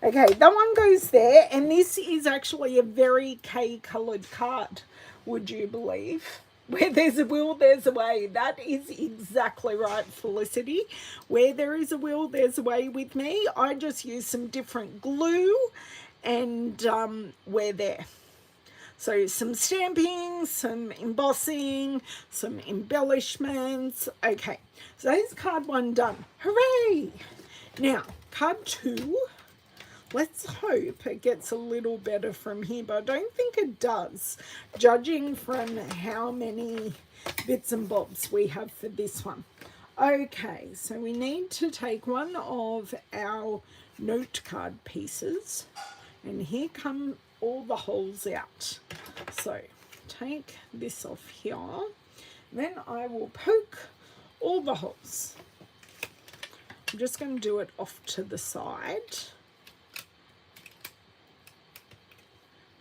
Speaker 1: Okay, that one goes there. And this is actually a very Kay-coloured card, would you believe? Where there's a will, there's a way. That is exactly right, Felicity. Where there is a will, there's a way with me. I just use some different glue and we're there. So some stamping, some embossing, some embellishments. Okay, so there's card 1 done. Hooray! Now, card 2. Let's hope it gets a little better from here, but I don't think it does, judging from how many bits and bobs we have for this one. Okay, so we need to take one of our note card pieces, and here come all the holes out. So take this off here, then I will poke all the holes. I'm just going to do it off to the side.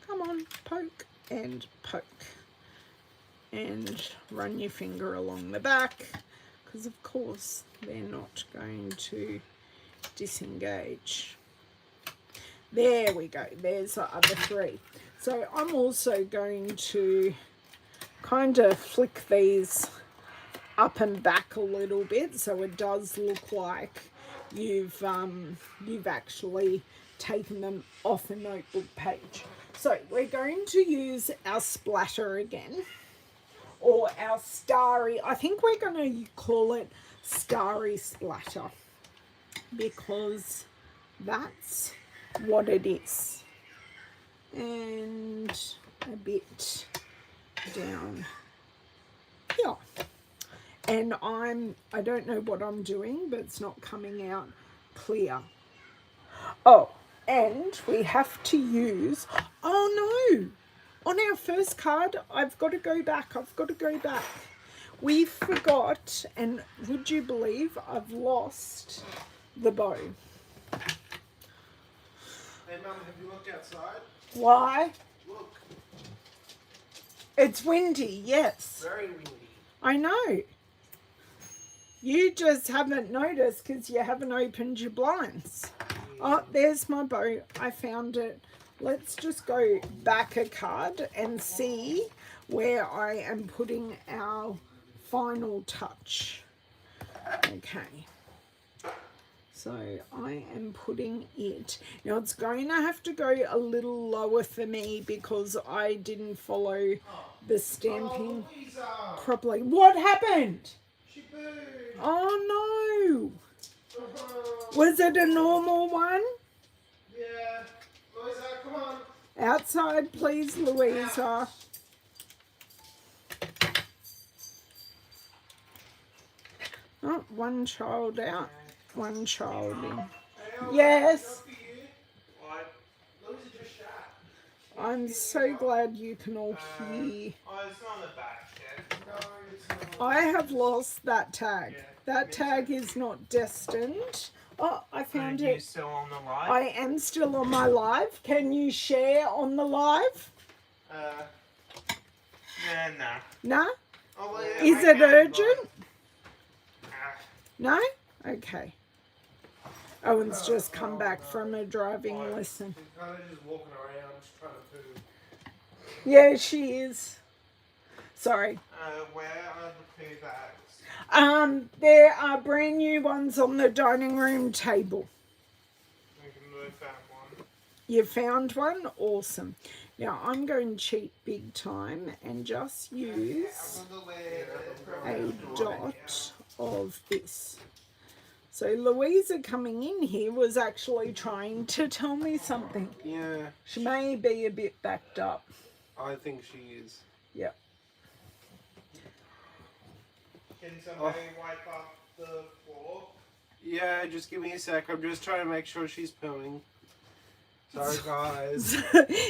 Speaker 1: Come on, poke and poke. And run your finger along the back, because of course they're not going to disengage. There we go, there's the other 3. So I'm also going to kind of flick these up and back a little bit so it does look like you've actually taken them off a notebook page. So we're going to use our splatter again, or our starry, I think we're going to call it starry splatter, because that's what it is. And a bit down here. And I don't know what I'm doing, but it's not coming out clear. Oh, and we have to use, oh no, on our first card, I've got to go back. We forgot, and would you believe I've lost the bow.
Speaker 2: Hey Mum, have you looked outside?
Speaker 1: Why?
Speaker 2: Look.
Speaker 1: It's windy, yes.
Speaker 2: Very windy.
Speaker 1: I know. You just haven't noticed because you haven't opened your blinds. Oh, there's my bow. I found it. Let's just go back a card and see where I am putting our final touch. Okay. So I am putting it. Now it's going to have to go a little lower for me because I didn't follow the stamping properly. What happened?
Speaker 2: She booed.
Speaker 1: Oh no. Was it a normal one?
Speaker 2: Yeah. Louisa, come on.
Speaker 1: Outside, please, Louisa. Oh, one child out, one child in. Yes. I'm so glad you can all hear.
Speaker 2: Oh, it's not on the back yet. No, it's not.
Speaker 1: I have lost that tag. That tag is not destined. Oh, I found
Speaker 2: You
Speaker 1: it.
Speaker 2: still on the live?
Speaker 1: I am still on my live. Can you share on the live?
Speaker 2: Nah.
Speaker 1: No?
Speaker 2: Oh, yeah,
Speaker 1: Is it urgent? No? Okay. Owen's just come back from a driving lesson.
Speaker 2: She's kind of just walking around, just trying to poo.
Speaker 1: Yeah, she is. Sorry.
Speaker 2: Where are the poo bags?
Speaker 1: There are brand new ones on the dining room table.
Speaker 2: We can move that one.
Speaker 1: You found one? Awesome. Now I'm going to cheat big time and just use a dot of this. So Louisa coming in here was actually trying to tell me something.
Speaker 2: Yeah.
Speaker 1: She may be a bit backed up.
Speaker 2: I think she is.
Speaker 1: Yep.
Speaker 2: Can somebody wipe up the floor? Yeah, just give me a sec. I'm just trying to make sure she's pooing. Sorry, guys.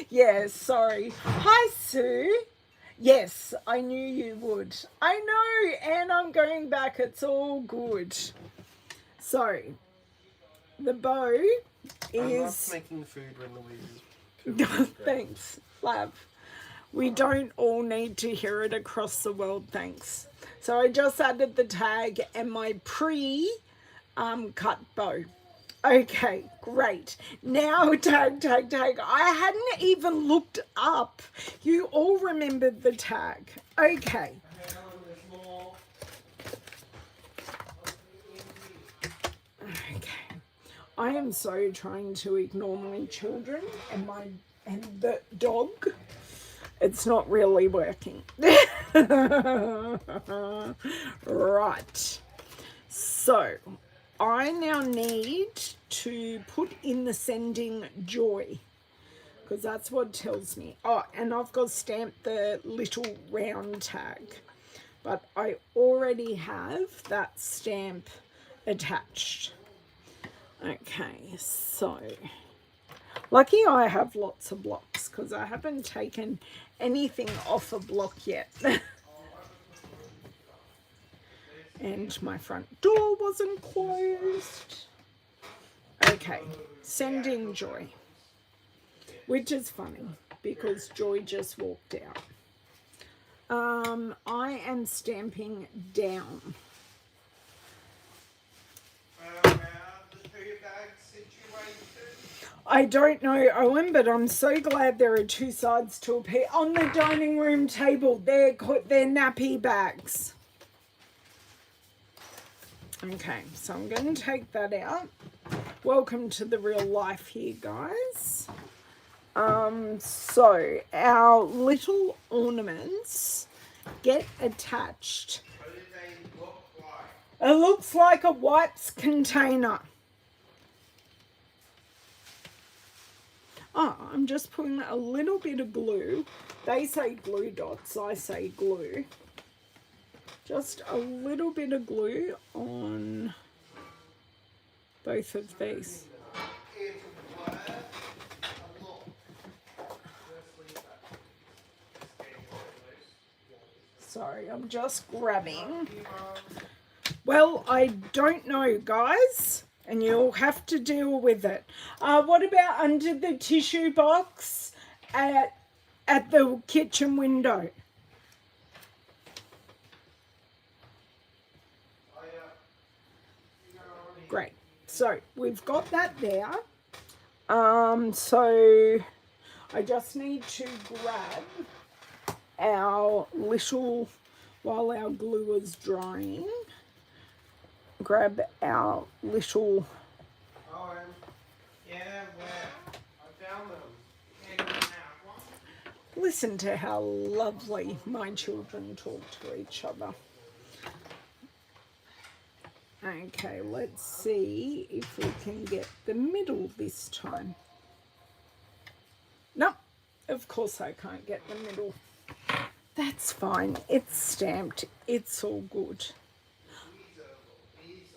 Speaker 1: Yeah, sorry. Hi, Sue. Yes, I knew you would. I know, and I'm going back. It's all good. So, the bow
Speaker 2: I love
Speaker 1: is...
Speaker 2: making food when Louise is
Speaker 1: Thanks, love. We don't all need to hear it across the world, thanks. So I just added the tag and my cut bow. Okay, great. Now tag. I hadn't even looked up. You all remembered the tag. Okay. Okay. I am so trying to ignore my children and the dog. It's not really working. Right. So, I now need to put in the sending joy, because that's what tells me. Oh, and I've got to stamp the little round tag, but I already have that stamp attached. Okay, so lucky I have lots of blocks because I haven't taken anything off a block yet. And my front door wasn't closed. Okay, sending Joy, which is funny because Joy just walked out. I am stamping down. I don't know, Owen, but I'm so glad there are two sides to a piece. On the dining room table, they're nappy bags. Okay, so I'm going to take that out. Welcome to the real life here, guys. So our little ornaments get attached.
Speaker 2: What do they look like?
Speaker 1: It looks like a wipes container. Oh, I'm just putting a little bit of glue. They say glue dots, I say glue. Just a little bit of glue on both of these. Sorry, I'm just grabbing. Well, I don't know, guys, and you'll have to deal with it. What about under the tissue box at the kitchen window? Great. So we've got that there. So I just need to grab our little, while our glue is drying, grab our little...
Speaker 2: Oh, yeah, where? I found them. Yeah, you have one?
Speaker 1: Listen to how lovely my children talk to each other. Okay, let's see if we can get the middle this time. No, of course I can't get the middle. That's fine. It's stamped. It's all good.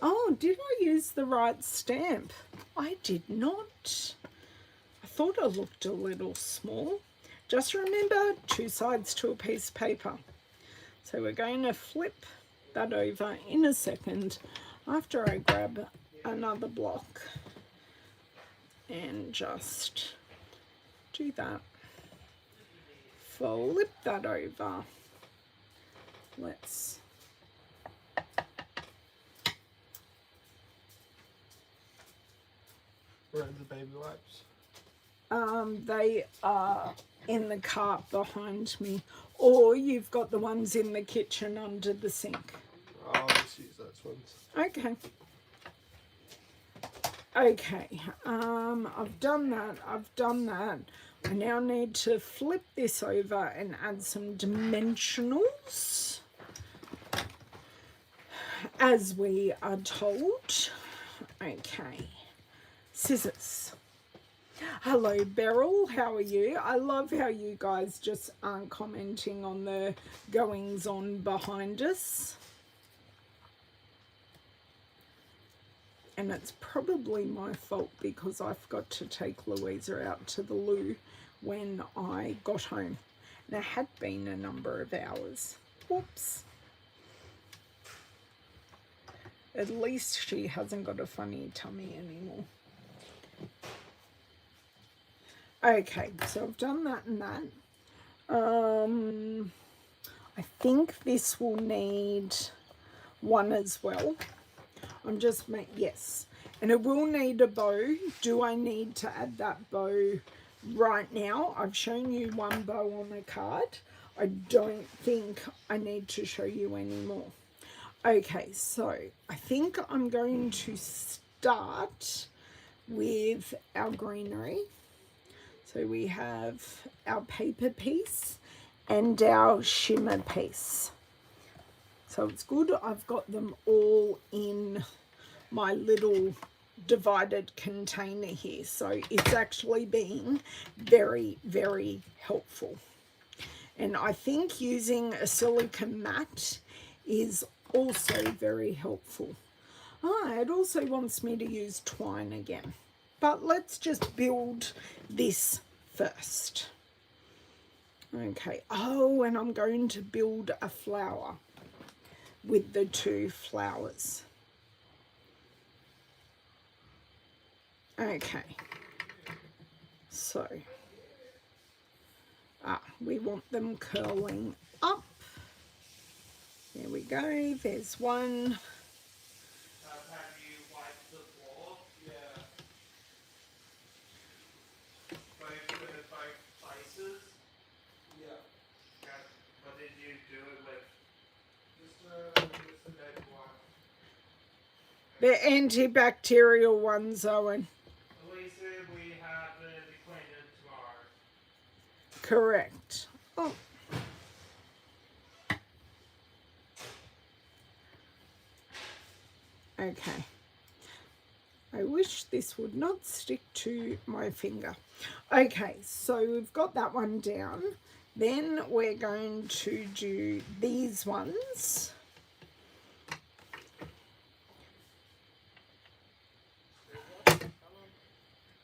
Speaker 1: Oh, did I use the right stamp? I did not. I thought it looked a little small. Just remember, two sides to a piece of paper. So we're going to flip that over in a second after I grab another block and just do that. Flip that over. Let's
Speaker 2: where are the baby wipes?
Speaker 1: They are in the cart behind me, or you've got the ones in the kitchen under the sink.
Speaker 2: I'll just use those ones.
Speaker 1: Okay. Okay, I've done that, I now need to flip this over and add some dimensionals, as we are told. Okay, scissors. Hello Beryl, how are you? I love how you guys just aren't commenting on the goings on behind us. And it's probably my fault because I forgot to take Louisa out to the loo when I got home. And it had been a number of hours. Whoops. At least she hasn't got a funny tummy anymore. Okay, so I've done that and that. I think this will need one as well. I'm just yes, and it will need a bow. Do I need to add that bow right now? I've shown you one bow on the card. I don't think I need to show you any more. Okay, so I think I'm going to start with our greenery. So we have our paper piece and our shimmer piece. So it's good I've got them all in my little divided container here. So it's actually being very, very helpful. And I think using a silicone mat is also very helpful. It also wants me to use twine again. But let's just build this first. Okay. Oh, and I'm going to build a flower with the two flowers. Okay, so we want them curling up. There we go, there's one.
Speaker 2: Have you wiped the floor? Yeah. Both places? Yeah. What did you do it with? Just a dead one.
Speaker 1: The antibacterial ones, Owen.
Speaker 2: Lisa, we have the cleaner tomorrow.
Speaker 1: Correct. Oh. Okay. I wish this would not stick to my finger. Okay, so we've got that one down. Then we're going to do these ones.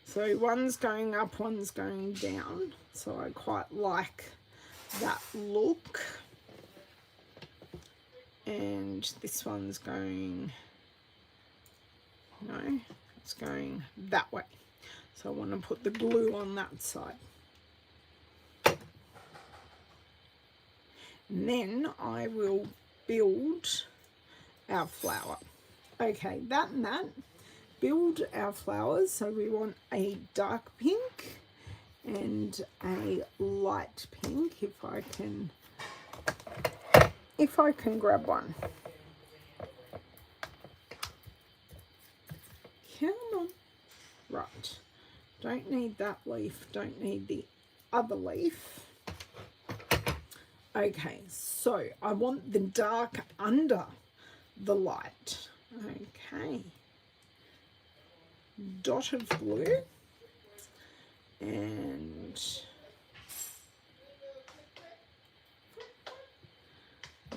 Speaker 1: So one's going up, one's going down. So I quite like that look. And this one's going, no, it's going that way. So I want to put the glue on that side. And then I will build our flower. Okay, that and that. Build our flowers. So we want a dark pink and a light pink, if I can grab one. Come on. Right. Don't need that leaf, don't need the other leaf. Okay, so I want the dark under the light. Okay. Dot of glue. And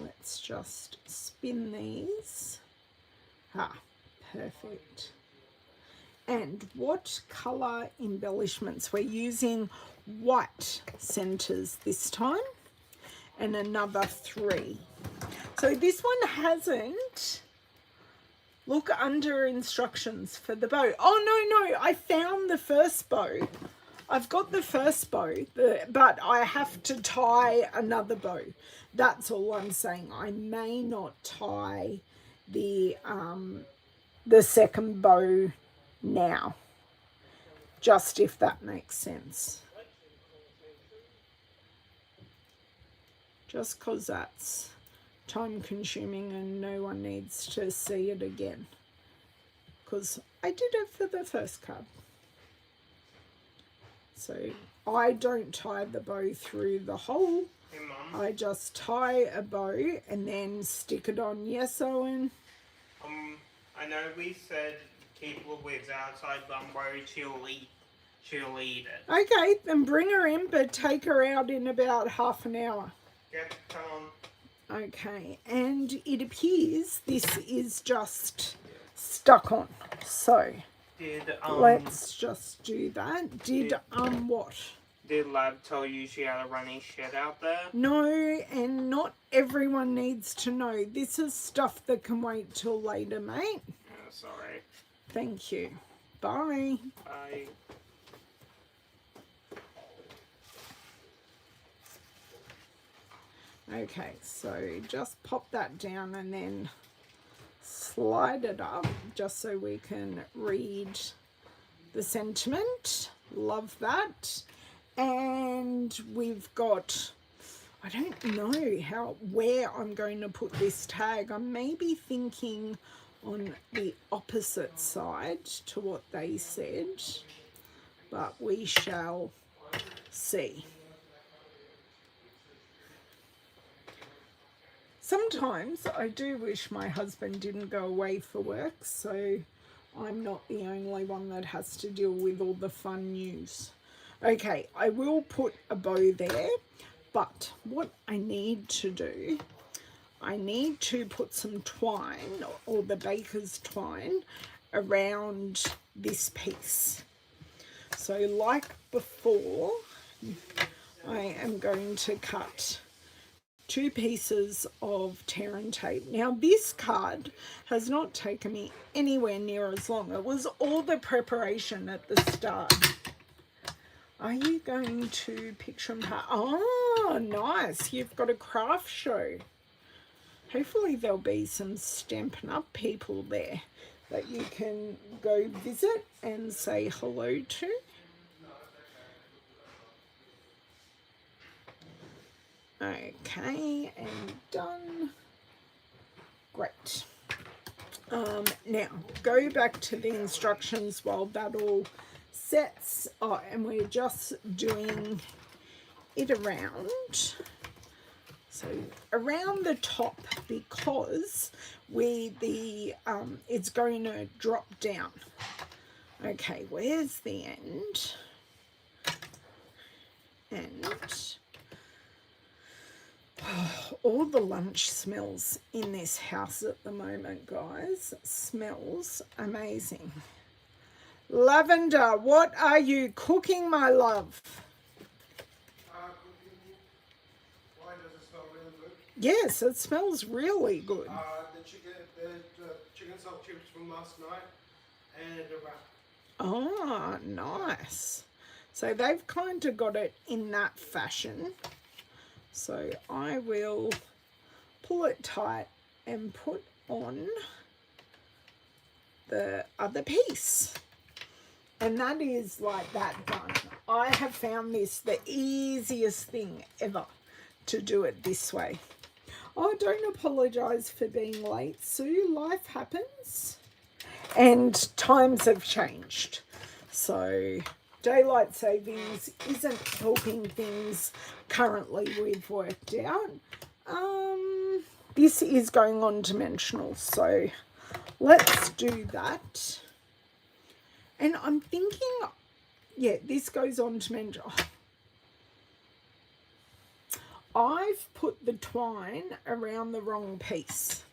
Speaker 1: let's just spin these. Perfect. And what colour embellishments? We're using white centres this time and another 3. So this one hasn't Look under instructions for the bow. Oh, no, I found the first bow. I've got the first bow, but I have to tie another bow. That's all I'm saying. I may not tie the second bow now, just if that makes sense. Just because that's time consuming and no one needs to see it again. Because I did it for the first card. So I don't tie the bow through the hole.
Speaker 2: Hey, Mum.
Speaker 1: I just tie a bow and then stick it on. Yes, Owen?
Speaker 2: I know we said keep the wigs outside, but I'm worried she'll eat it.
Speaker 1: Okay, then bring her in, but take her out in about half an hour.
Speaker 2: Yep, come on.
Speaker 1: Okay, and it appears this is just stuck on. So let's just do that. Did what?
Speaker 2: Did Lab tell you she had a running shed out there?
Speaker 1: No, and not everyone needs to know. This is stuff that can wait till later, mate.
Speaker 2: Oh, sorry.
Speaker 1: Thank you. Bye.
Speaker 2: Bye.
Speaker 1: Okay, so just pop that down and then slide it up just so we can read the sentiment. Love that. And we've got, I don't know where I'm going to put this tag. I'm maybe thinking on the opposite side to what they said, but we shall see. Sometimes I do wish my husband didn't go away for work, so I'm not the only one that has to deal with all the fun news. Okay, I will put a bow there, but what I need to do, I need to put some twine, or the baker's twine, around this piece. So like before, I am going to cut 2 pieces of tear and tape. Now this card has not taken me anywhere near as long. It was all the preparation at the start. Are you going to picture and part? Oh, nice. You've got a craft show. Hopefully there'll be some Stampin' Up people there that you can go visit and say hello to. Okay, and done. Great. Now, go back to the instructions while that all sets. Oh, and we're just doing it around. So around the top, because it's going to drop down. Okay, where's the end? And all the lunch smells in this house at the moment, guys. It smells amazing. Lavender, what are you cooking, my love?
Speaker 2: Why does it smell really good?
Speaker 1: Yes, it smells really good.
Speaker 2: The chicken salt chips from last night and a wrap.
Speaker 1: Oh, nice. So they've kind of got it in that fashion. So I will pull it tight and put on the other piece. And that is like that done. I have found this the easiest thing ever to do it this way. Oh, don't apologise for being late, Sue. Life happens. And times have changed. So daylight savings isn't helping things currently we've worked out. This is going on dimensional, so let's do that. And I'm thinking, yeah, this goes on dimensional. I've put the twine around the wrong piece.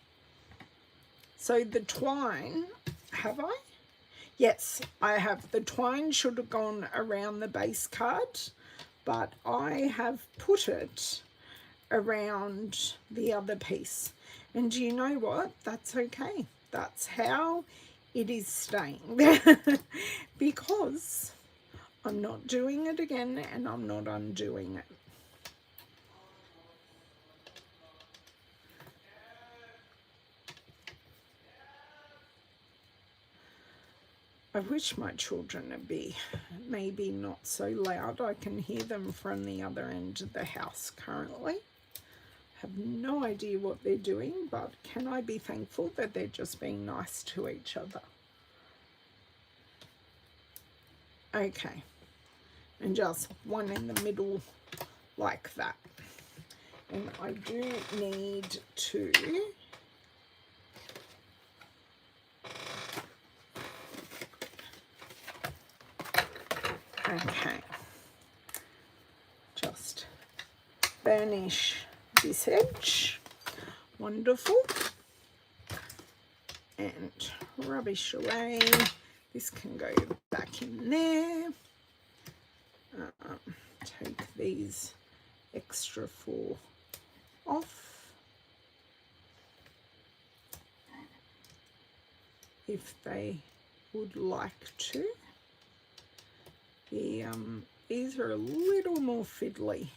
Speaker 1: So the twine, have I? Yes, I have. The twine should have gone around the base card, but I have put it around the other piece. And do you know what? That's okay. That's how it is staying. Because I'm not doing it again and I'm not undoing it. I wish my children would be maybe not so loud. I can hear them from the other end of the house currently. Have no idea what they're doing, but can I be thankful that they're just being nice to each other? Okay, and just one in the middle like that. And I do need to just burnish this edge. Wonderful. And rubbish away. This can go back in there. Take these extra 4 off. If they would like to. These are a little more fiddly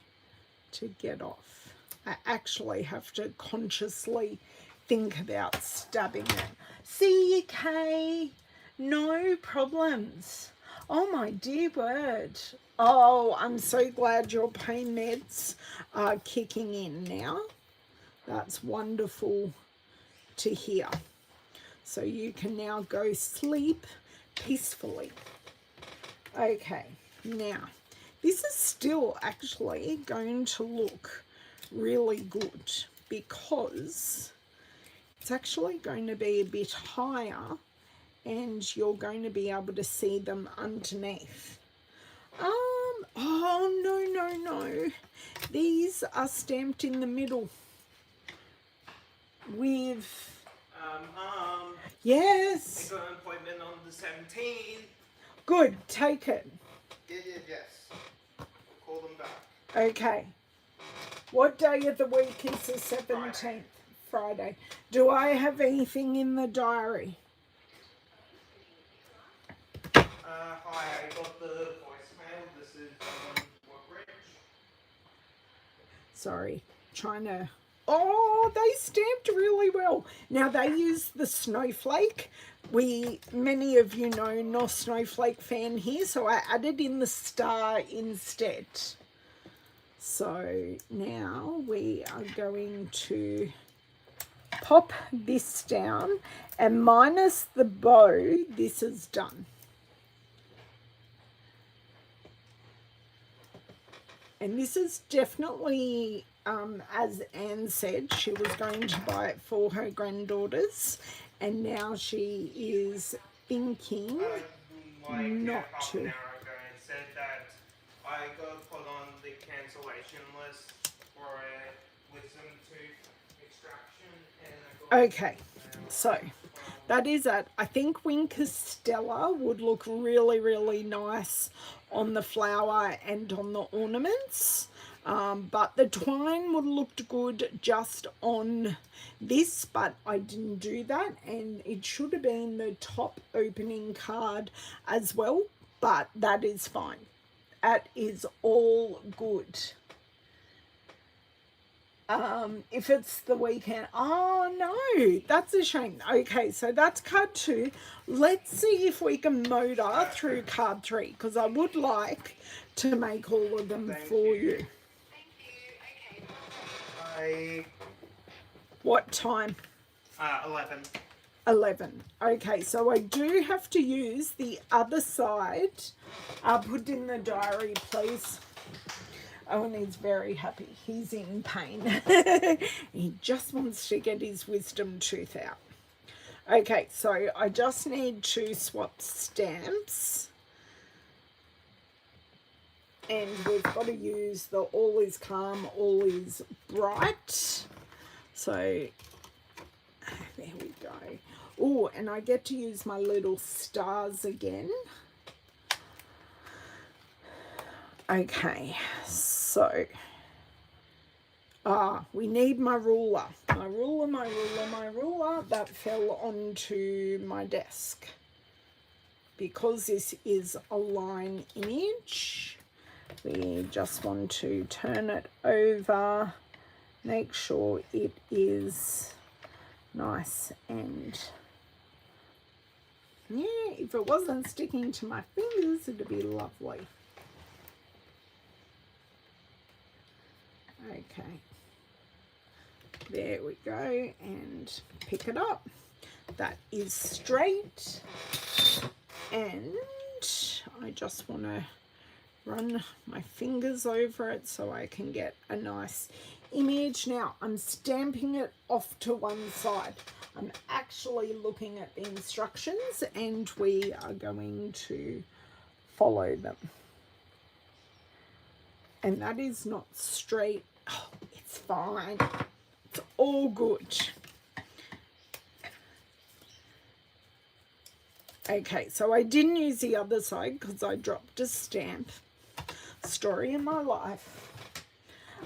Speaker 1: to get off. I actually have to consciously think about stabbing it. See you, Kay. No problems. Oh, my dear word. Oh, I'm so glad your pain meds are kicking in now. That's wonderful to hear. So you can now go sleep peacefully. Okay, now this is still actually going to look really good because it's actually going to be a bit higher and you're going to be able to see them underneath. Oh, no. These are stamped in the middle with... Yes.
Speaker 2: I got an appointment on the 17th.
Speaker 1: Good, take it.
Speaker 2: Yes. We'll call them back.
Speaker 1: Okay. What day of the week is the 17th? Friday. Do I have anything in the diary?
Speaker 2: Hi, I got the voicemail. This is Woodbridge.
Speaker 1: Sorry, trying to... Oh, they stamped really well. Now, they use the snowflake. Many of you know, no snowflake fan here, so I added in the star instead. So now we are going to pop this down, and minus the bow, this is done. And this is definitely, as Anne said, she was going to buy it for her granddaughters, and now she is thinking not to.
Speaker 2: An hour ago and said that I got put on the cancellation list for a wisdom tooth extraction. And
Speaker 1: okay, so that is it. I think Winker Stella would look really, really nice on the flower and on the ornaments. But the twine would have looked good just on this, but I didn't do that, and it should have been the top opening card as well, but that is fine. That is all good. If it's the weekend, oh no, that's a shame. Okay, so that's card 2. Let's see if we can motor through card 3, because I would like to make all of them for you.
Speaker 2: Bye.
Speaker 1: What time?
Speaker 2: 11.
Speaker 1: 11. Okay, so I do have to use the other side. Put in the diary, please. Owen is very happy. He's in pain. He just wants to get his wisdom tooth out. Okay, so I just need to swap stamps. And we've got to use the all is calm, all is bright. So there we go. Oh, and I get to use my little stars again. Okay, so we need my ruler. My ruler that fell onto my desk. Because this is a line image, we just want to turn it over, make sure it is nice and, yeah, if it wasn't sticking to my fingers, it'd be lovely. Okay, there we go, and pick it up. That is straight, and I just want to run my fingers over it so I can get a nice image. Now I'm stamping it off to one side. I'm actually looking at the instructions and we are going to follow them. And that is not straight. Oh, it's fine. It's all good. Okay, so I didn't use the other side because I dropped a stamp. Story in my life.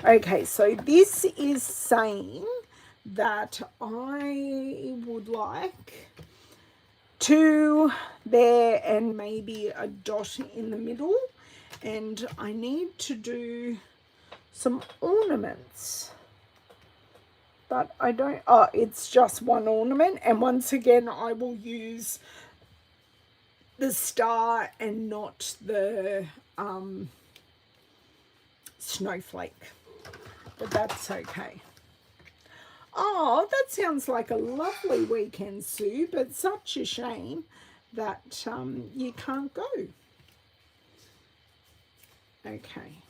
Speaker 1: Okay, so this is saying that I would like 2 there and maybe a dot in the middle, and I need to do some ornaments, but I don't, oh, it's just one ornament, and once again I will use the star and not the snowflake, but that's okay. Oh, that sounds like a lovely weekend, Sue, but such a shame that you can't go. Okay.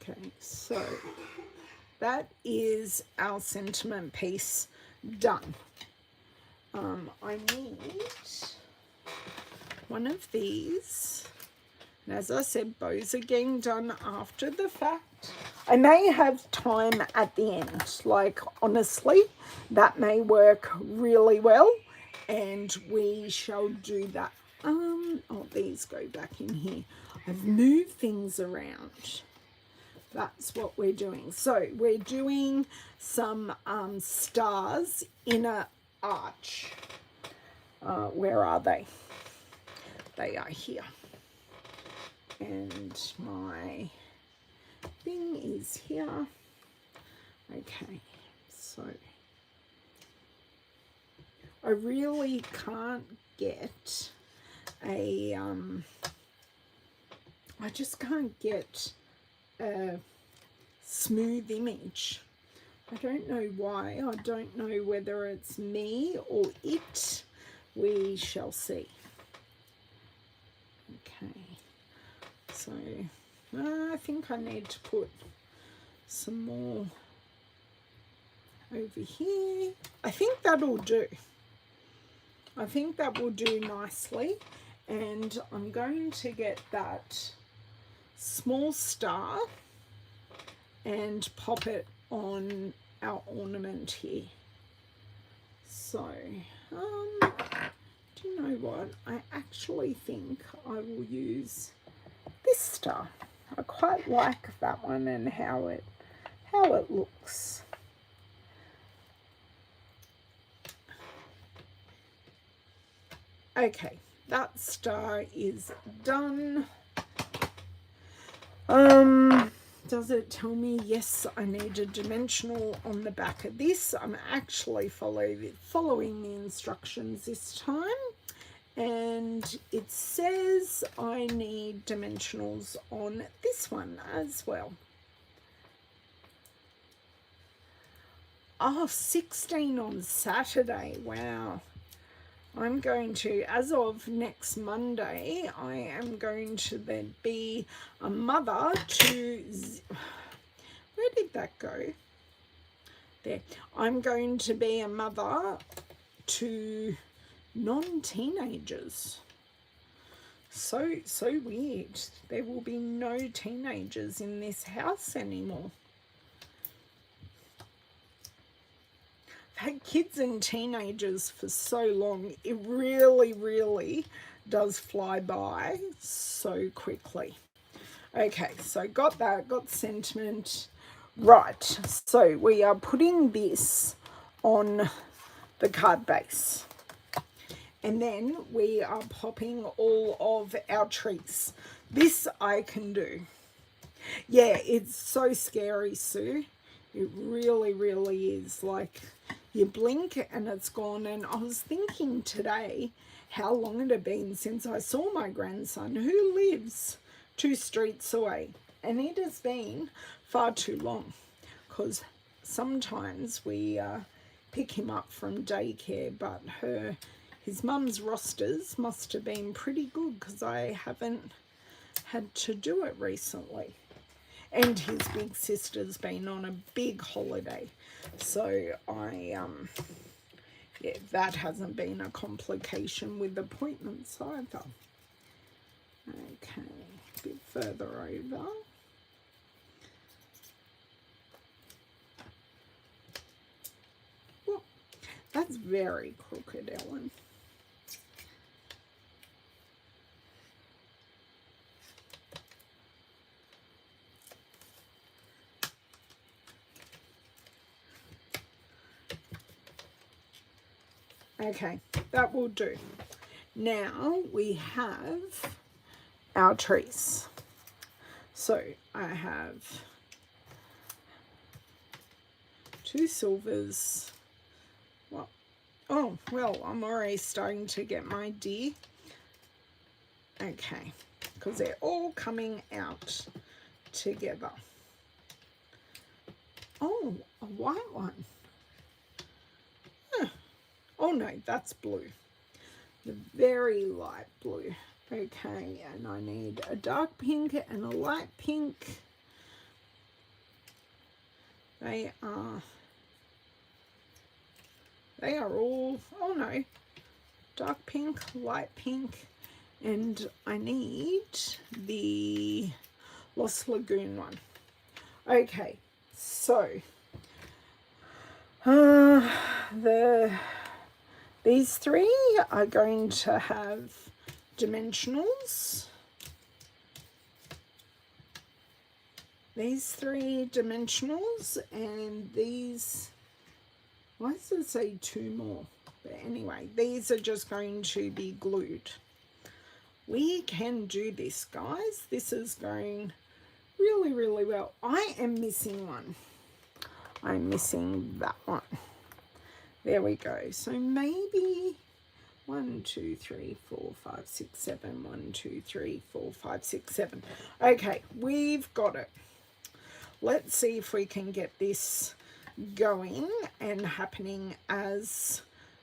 Speaker 1: Okay, so that is our sentiment piece done. I need one of these. And as I said, bows are getting done after the fact. I may have time at the end. Like, honestly, that may work really well. And we shall do that. Oh, these go back in here. I've moved things around. That's what we're doing. So we're doing some stars in a arch. Where are they? They are here. And my thing is here. Okay, so I really can't get a I just can't get a smooth image. I don't know why. I don't know whether it's me or it. We shall see. Okay. So I think I need to put some more over here. I think that'll do. I think that will do nicely. And I'm going to get that small star and pop it on our ornament here. So, do you know what? I actually think I will use this star. I quite like that one and how it looks. Okay, that star is done. Does it tell me? Yes, I need a dimensional on the back of this. I'm actually following the instructions this time. And it says I need dimensionals on this one as well. Oh, 16 on Saturday. Wow. I'm going to, as of next Monday, I am going to then be a mother to, where did that go? There. I'm going to be a mother to non-teenagers. So weird. There will be no teenagers in this house anymore. I've had kids and teenagers for so long. It really, really does fly by so quickly. Okay, so got that, got sentiment. Right, so we are putting this on the card base. And then we are popping all of our trees. This I can do. Yeah, it's so scary, Sue. It really, really is. Like, you blink and it's gone. And I was thinking today how long it had been since I saw my grandson, who lives 2 streets away. And it has been far too long, because sometimes we pick him up from daycare, but his mum's rosters must have been pretty good, because I haven't had to do it recently. And his big sister's been on a big holiday, so yeah, that hasn't been a complication with appointments either. Okay, a bit further over. Well, that's very crooked, Ellen. Okay, that will do. Now we have our trees. So I have 2 silvers. Well, oh, well, I'm already starting to get my deer. Okay, because they're all coming out together. Oh, a white one. Huh. Oh no, that's blue. The very light blue. Okay, and I need a dark pink and a light pink. They are all, oh no, dark pink, light pink, and I need the Lost Lagoon one. Okay, so these 3 are going to have dimensionals. These 3 dimensionals, and these, why does it say 2 more? But anyway, these are just going to be glued. We can do this, guys. This is going really, really well. I am missing one. I'm missing that one. There we go. So maybe 1, 2, 3, 4, 5, 6, 7. 1, 2, 3, 4, 5, 6, 7. Okay, we've got it. Let's see if we can get this going and happening as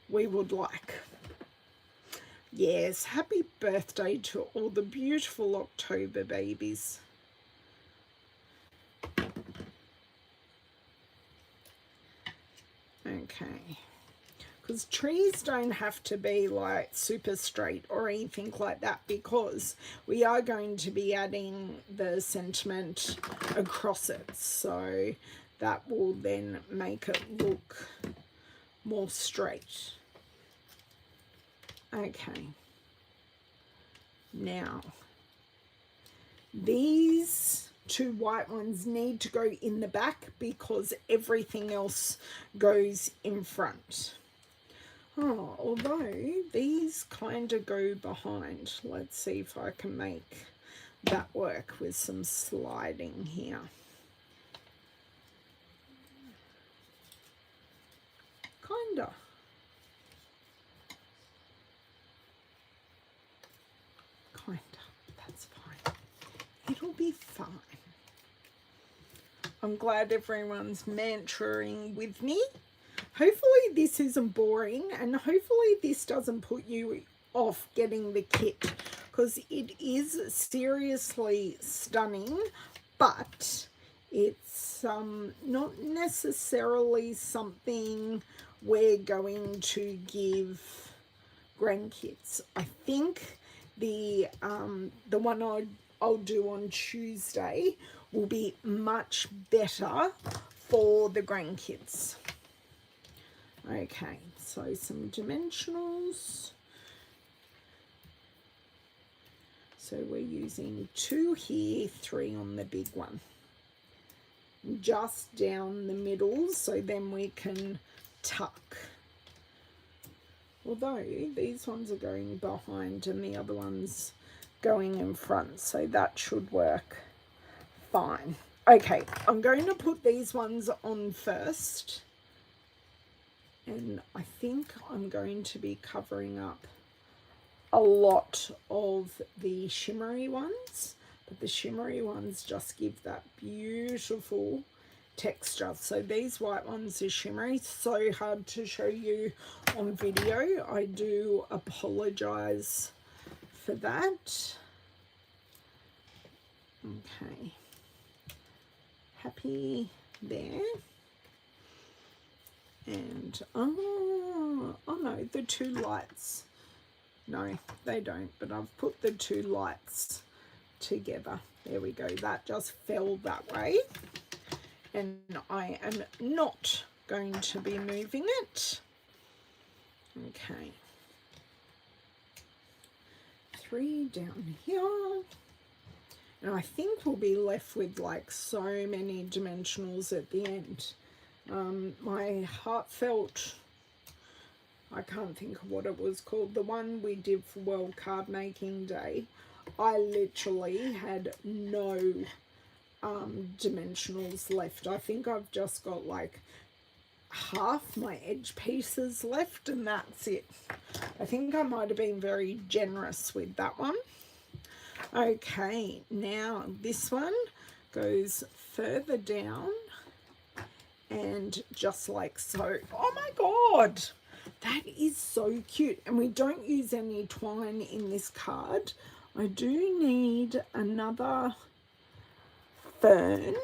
Speaker 1: we would like. Yes, happy birthday to all the beautiful October babies. Okay. Because trees don't have to be like super straight or anything like that, because we are going to be adding the sentiment across it. So that will then make it look more straight. Okay. Now, these 2 white ones need to go in the back because everything else goes in front. Oh, although these kind of go behind. Let's see if I can make that work with some sliding here. Kinda. That's fine. It'll be fine. I'm glad everyone's mentoring with me. Hopefully this isn't boring, and hopefully this doesn't put you off getting the kit, because it is seriously stunning, but it's not necessarily something we're going to give grandkids. I think the one I'll do on Tuesday will be much better for the grandkids. Okay, so some dimensionals. So we're using 2 here, 3 on the big one. Just down the middle, so then we can tuck. Although these ones are going behind and the other one's going in front, so that should work fine. Okay, I'm going to put these ones on first. And I think I'm going to be covering up a lot of the shimmery ones, but the shimmery ones just give that beautiful texture. So these white ones are shimmery, so hard to show you on video. I do apologize for that. Okay, happy there. And oh no, the 2 lights. No, they don't, but I've put the 2 lights together. There we go. That just fell that way. And I am not going to be moving it. Okay. 3 down here. And I think we'll be left with like so many dimensionals at the end. My heartfelt, I can't think of what it was called, the one we did for World Card Making Day, I literally had no dimensionals left. I think I've just got like half my edge pieces left and that's it. I think I might have been very generous with that one. Okay, now this one goes further down and just like so. Oh my god, that is so cute. And we don't use any twine in this card. I do need another fern.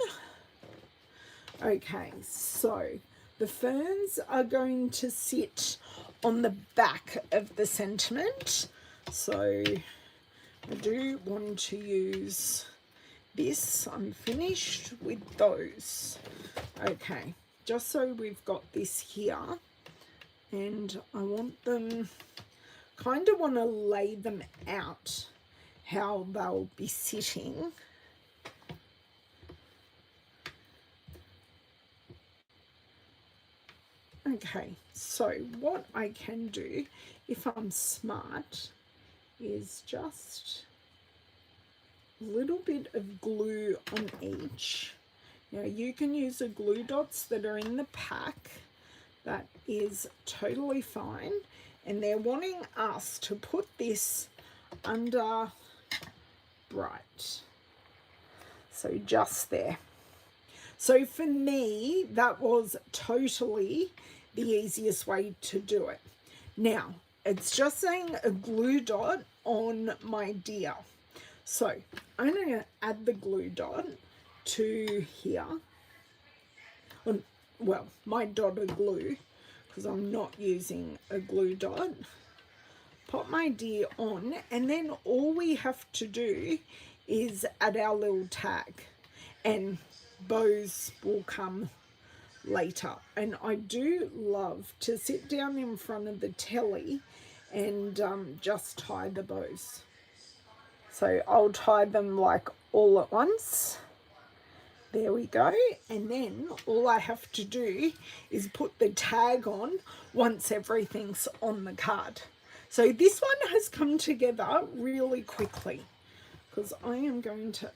Speaker 1: Okay, so the ferns are going to sit on the back of the sentiment. So I do want to use this. I'm finished with those. Okay, just so we've got this here, and I want them, kind of want to lay them out how they'll be sitting. Okay, so what I can do, if I'm smart, is just a little bit of glue on each. Now you can use the glue dots that are in the pack. That is totally fine. And they're wanting us to put this under bright. So just there. So for me, that was totally the easiest way to do it. Now, it's just saying a glue dot on my deer. So I'm going to add the glue dot to here. Well, my dot of glue, because I'm not using a glue dot. Pop my deer on, and then all we have to do is add our little tag, and bows will come later. And I do love to sit down in front of the telly and just tie the bows. So I'll tie them like all at once. There we go. And then all I have to do is put the tag on once everything's on the card. So this one has come together really quickly, because I am going to,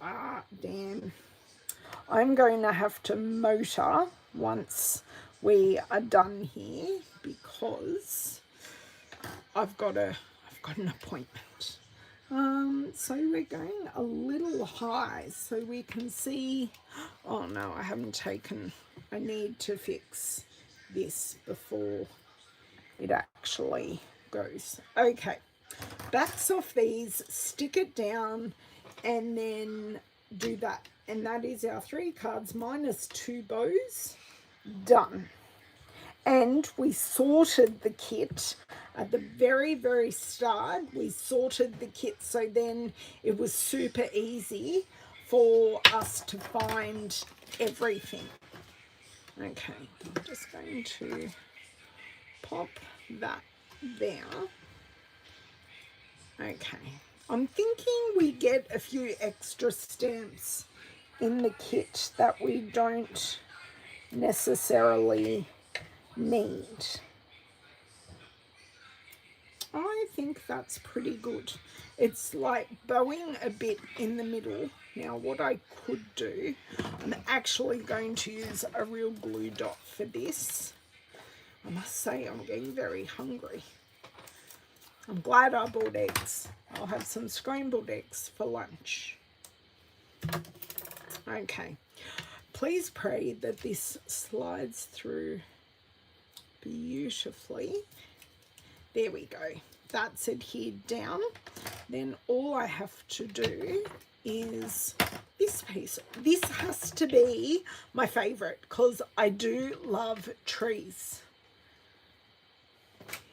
Speaker 1: I'm going to have to motor once we are done here, because I've got an appointment. So we're going a little high so we can see. Oh no, I haven't taken, I need to fix this before it actually goes. Okay, backs off these, stick it down, and then do that. And that is our 3 cards minus 2 bows done. And we sorted the kit at the very, very start. We sorted the kit, so then it was super easy for us to find everything. Okay, I'm just going to pop that there. Okay, I'm thinking we get a few extra stamps in the kit that we don't necessarily need. I think that's pretty good. It's like bowing a bit in the middle. Now what I could do, I'm actually going to use a real glue dot for this. I must say I'm getting very hungry. I'm glad I bought eggs. I'll have some scrambled eggs for lunch. Okay. Please pray that this slides through beautifully. There we go. That's adhered down. Then all I have to do is this piece. This has to be my favorite because I do love trees.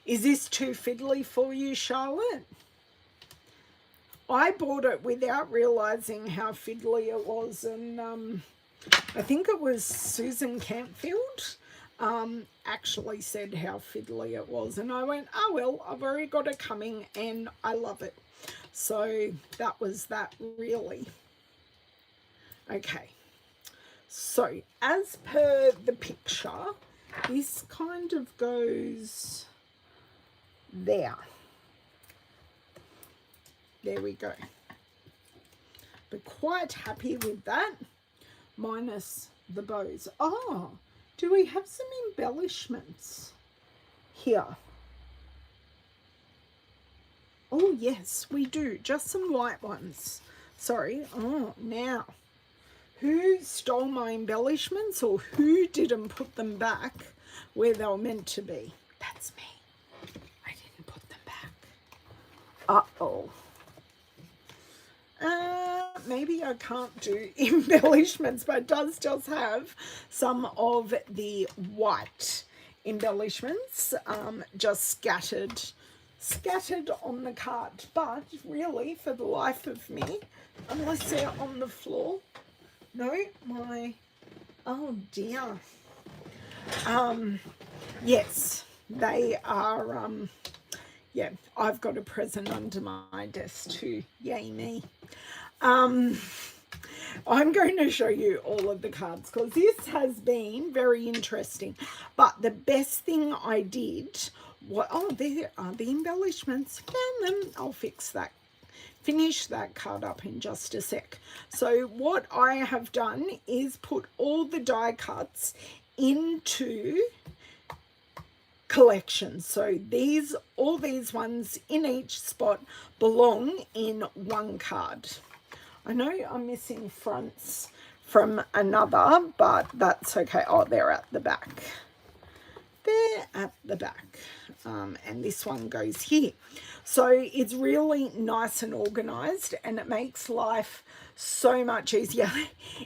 Speaker 1: Is this too fiddly for you, Charlotte? I bought it without realizing how fiddly it was, and I think it was Susan Campfield actually said how fiddly it was, and I went, oh well, I've already got it coming and I love it. So that was that, really. Okay, so as per the picture, this kind of goes there. There we go. But quite happy with that, minus the bows. Oh, do we have some embellishments here? Oh, yes, we do. Just some white ones. Sorry. Oh, now, who stole my embellishments, or who didn't put them back where they were meant to be? That's me. I didn't put them back. Uh-oh. Maybe I can't do embellishments, but it does just have some of the white embellishments just scattered on the card. But really, for the life of me, unless they're on the floor, no, oh dear. Yes, they are, yeah, I've got a present under my desk too. Yay me. I'm going to show you all of the cards because this has been very interesting. But the best thing I did, oh, there are the embellishments. Found them. I'll fix that. Finish that card up in just a sec. So what I have done is put all the die cuts into collections. So all these ones in each spot belong in one card. I know I'm missing fronts from another, but that's okay. Oh, they're at the back. They're at the back. And this one goes here. So it's really nice and organized, and it makes life so much easier.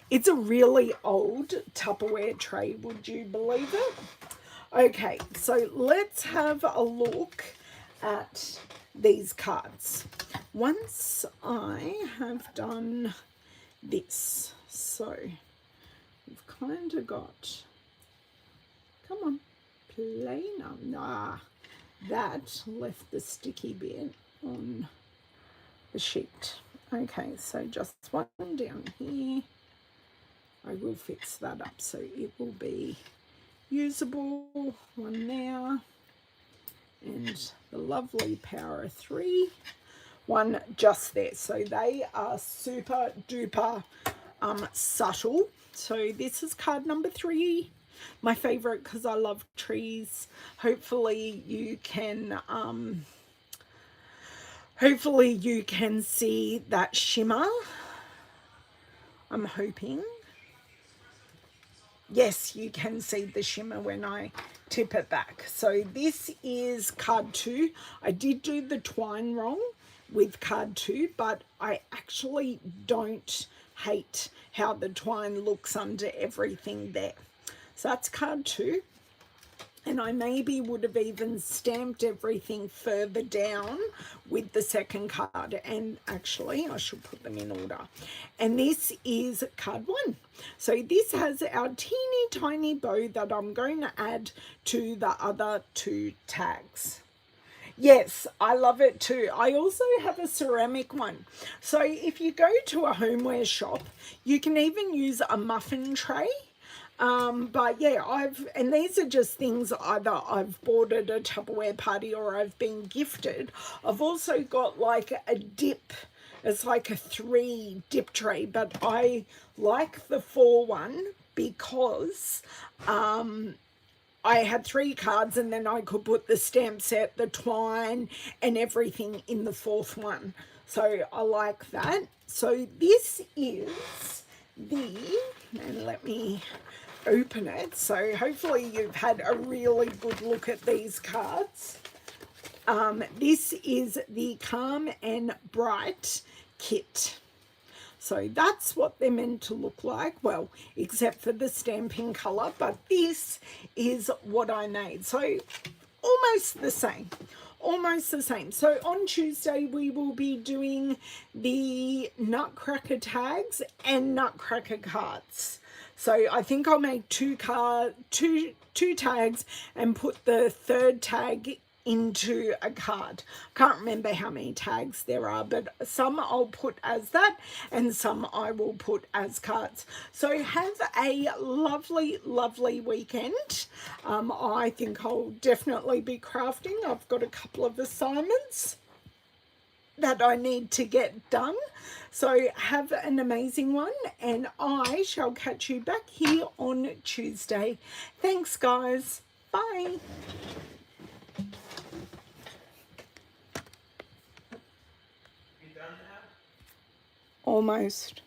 Speaker 1: It's a really old Tupperware tray, would you believe it? Okay, so let's have a look at these cards. Once I have done this, so we've kind of got, come on, plainer. Nah, that left the sticky bit on the sheet. Okay, so just one down here. I will fix that up so it will be usable. One there, and the lovely power of 3, one just there. So they are super duper subtle. So this is card number 3, my favorite because I love trees. Hopefully you can see that shimmer. I'm hoping. Yes, you can see the shimmer when I tip it back. So this is card 2. I did do the twine wrong with card 2, but I actually don't hate how the twine looks under everything there. So that's card 2. And I maybe would have even stamped everything further down with the second card. And actually, I should put them in order. And this is card 1. So this has our teeny tiny bow that I'm going to add to the other 2 tags. Yes, I love it too. I also have a ceramic one. So if you go to a homeware shop, you can even use a muffin tray. But yeah, and these are just things either I've bought at a Tupperware party or I've been gifted. I've also got like a dip. It's like a 3 dip tray, but I like the 4 one because I had 3 cards and then I could put the stamp set, the twine, and everything in the 4th one. So I like that. So this is and let me open it. So hopefully you've had a really good look at these cards. This is the Calm and Bright kit. So that's what they're meant to look like. Well, except for the stamping colour, but this is what I made. So almost the same. Almost the same. So on Tuesday, we will be doing the Nutcracker tags and Nutcracker cards. So I think I'll make two tags and put the 3rd tag into a card. Can't remember how many tags there are, but some I'll put as that and some I will put as cards. So have a lovely, lovely weekend. I think I'll definitely be crafting. I've got a couple of assignments that I need to get done. So have an amazing one, and I shall catch you back here on Tuesday. Thanks, guys. Bye. Almost.